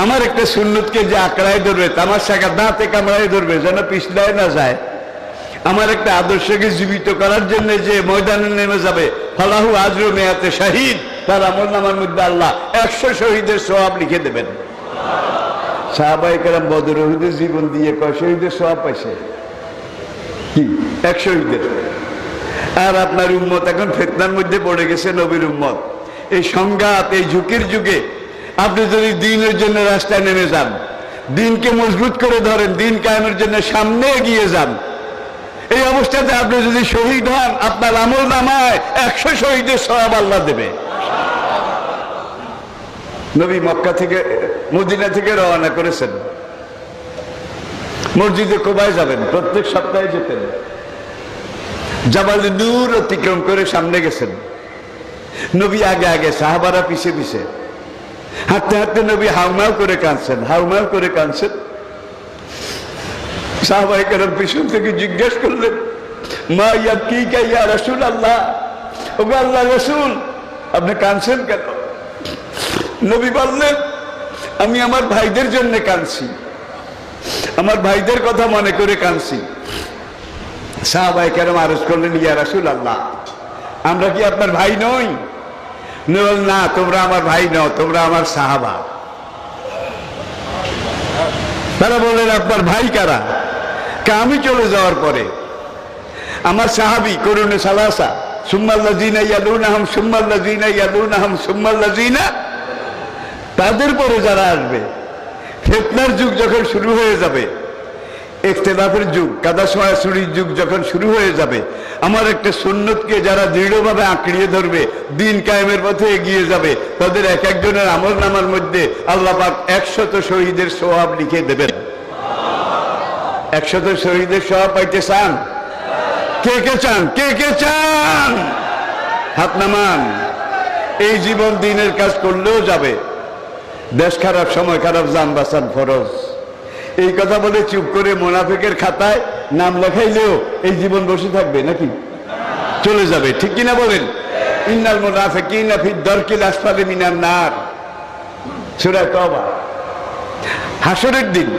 আমার একটা সুন্নতকে যে আঁকড়ায় ধরবে, তামাসসাকা দাঁতে কামড়ায় ধরবে যেন পিছলায় না যায়, আমার একটা আদর্শকে জীবিত করার জন্য যে ময়দানে নেমে যাবে, ফালাহু আজরু মিয়াতে শাহিদ, তার আমলনামার মধ্যে আল্লাহ 100 শহীদের সওয়াব লিখে দেবেন। সাহাবায়ে কেরাম বদর উহুদের জীবন দিয়ে কয় শহীদের সওয়াব পাইছে কি? 1 শহীদের। আর আপনার উম্মত এখন ফিতনার মধ্যে পড়ে গেছে, নবীর উম্মত। এই সংঘাত, এই ঝুঁকির যুগে আপনি যদি দ্বীনের জন্য রাস্তায় নেমে যান, দ্বীনকে মজবুত করে ধরেন, দ্বীন কায়েমের জন্য সামনে এগিয়ে যান, এই অবস্থাতে আপনি যদি শহীদ হন, আপনার আমলনামায় 100 শহীদের সওয়াব আল্লাহ দেবে। নবী মক্কা থেকে, মদিনা থেকে রওনা করেছেন, মসজিদে কুবায় যাবেন, প্রত্যেক সপ্তাহে যেতেন। জাবালে নূর অতিক্রম করে সামনে গেছেন। নবী আগে আগে, সাহাবারা পিছে পিছে। হাঁটতে হাঁটতে নবী হাউমাউ করে কাঁদছেন, হাউমাউ করে কাঁদছেন। সাহাবায়ে কেরাম পিছন থেকে জিজ্ঞেস করলেন, মা ইয়াবকিকা ইয়া রাসূলুল্লাহ, ওগো আল্লাহ রাসূল, আপনি কাঁদছেন কেন? নবী বললেন, আমি আমার ভাইদের জন্য কাঁদছি, আমার ভাইদের কথা মনে করে কাঁদছি। সাহাবায়ে কেরাম আরজ করলেন, ইয়া রাসূলুল্লাহ, আমরা কি আপনার ভাই নই? না, তোমরা আমার ভাই নও, তোমরা আমার সাহাবা। তারা বললেন, আপনার ভাই কারা? আমি চলে যাওয়ার পরে আমার সাহাবী করুনে সালাসা, সুম্মাল্লাযিনা ইয়ালুনাহুম সুম্মাল্লাযিনা ইয়ালুনাহুম সুম্মাল্লাযিনা, তাদের পরে যারা আসবে, ফিতনার যুগ যখন শুরু হয়ে যাবে, ইখতিলাফের যুগ, কাদা ছোঁড়াছুড়ির যুগ যখন শুরু হয়ে যাবে, আমার একটা সুন্নতকে যারা দৃঢ়ভাবে আঁকড়িয়ে ধরবে, দিন কায়েমের পথে এগিয়ে যাবে, তাদের এক একজনের আমলনামার মধ্যে আল্লাহ পাক 100 শহীদের সওয়াব লিখে দেবেন। 100 শহীদের সওয়াব পাইতে চান? কে কে চান? কে কে চান? হাত নামান। এই জীবন দিনের কাজ করলেও যাবে, দেশ খারাপ, সময় খারাপ, জান বাঁচান ফরজ। এই কথা বলে চুপ করে মুনাফিকের খাতায় নাম লেখাইলেও এই জীবন বসে থাকবে নাকি? চলে যাবে, ঠিক কিনা বলেন? ইন্নাল মুনাফিকিনা ফি দারকিল আসফালি মিনান নার, সূরা তওবা। হাসরের দিন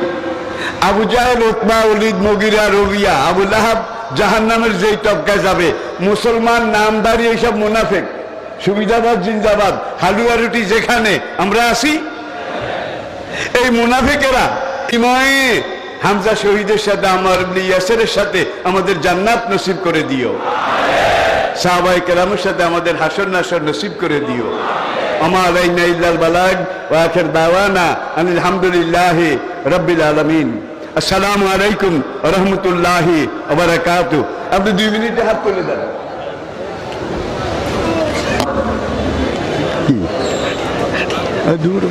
আবু জাহেল, উতবা, ওলীদ, মুগীরা, রবিয়া, আবু লাহাব জাহান্নামের যেই তবকায় যাবে, মুসলমান নামধারী এইসব মুনাফিক, সুবিধাবাদ জিন্দাবাদ, হালুয়া রুটি যেখানে আমরা আসি, এই মুনাফিকেরা ইমামে হামজা শহীদের সাথে, আমার ইবনে ইয়াসিরের সাথে আমাদের জান্নাত নসিব করে দিও। সাহাবায়ে কেরামের সাথে আমাদের হাসর নাসর নসিব করে দিও। আমা আলাইনা ইল্লাল বালাগ ওয়া আখির দাওয়ানা আনিল হামদুলিল্লাহি রাব্বিল আলামিন। আসসালামু আলাইকুম ওয়া রাহমাতুল্লাহি ওয়া বারাকাতুহু। আপনি 2 মিনিটে হাত তুলে দেন। দূর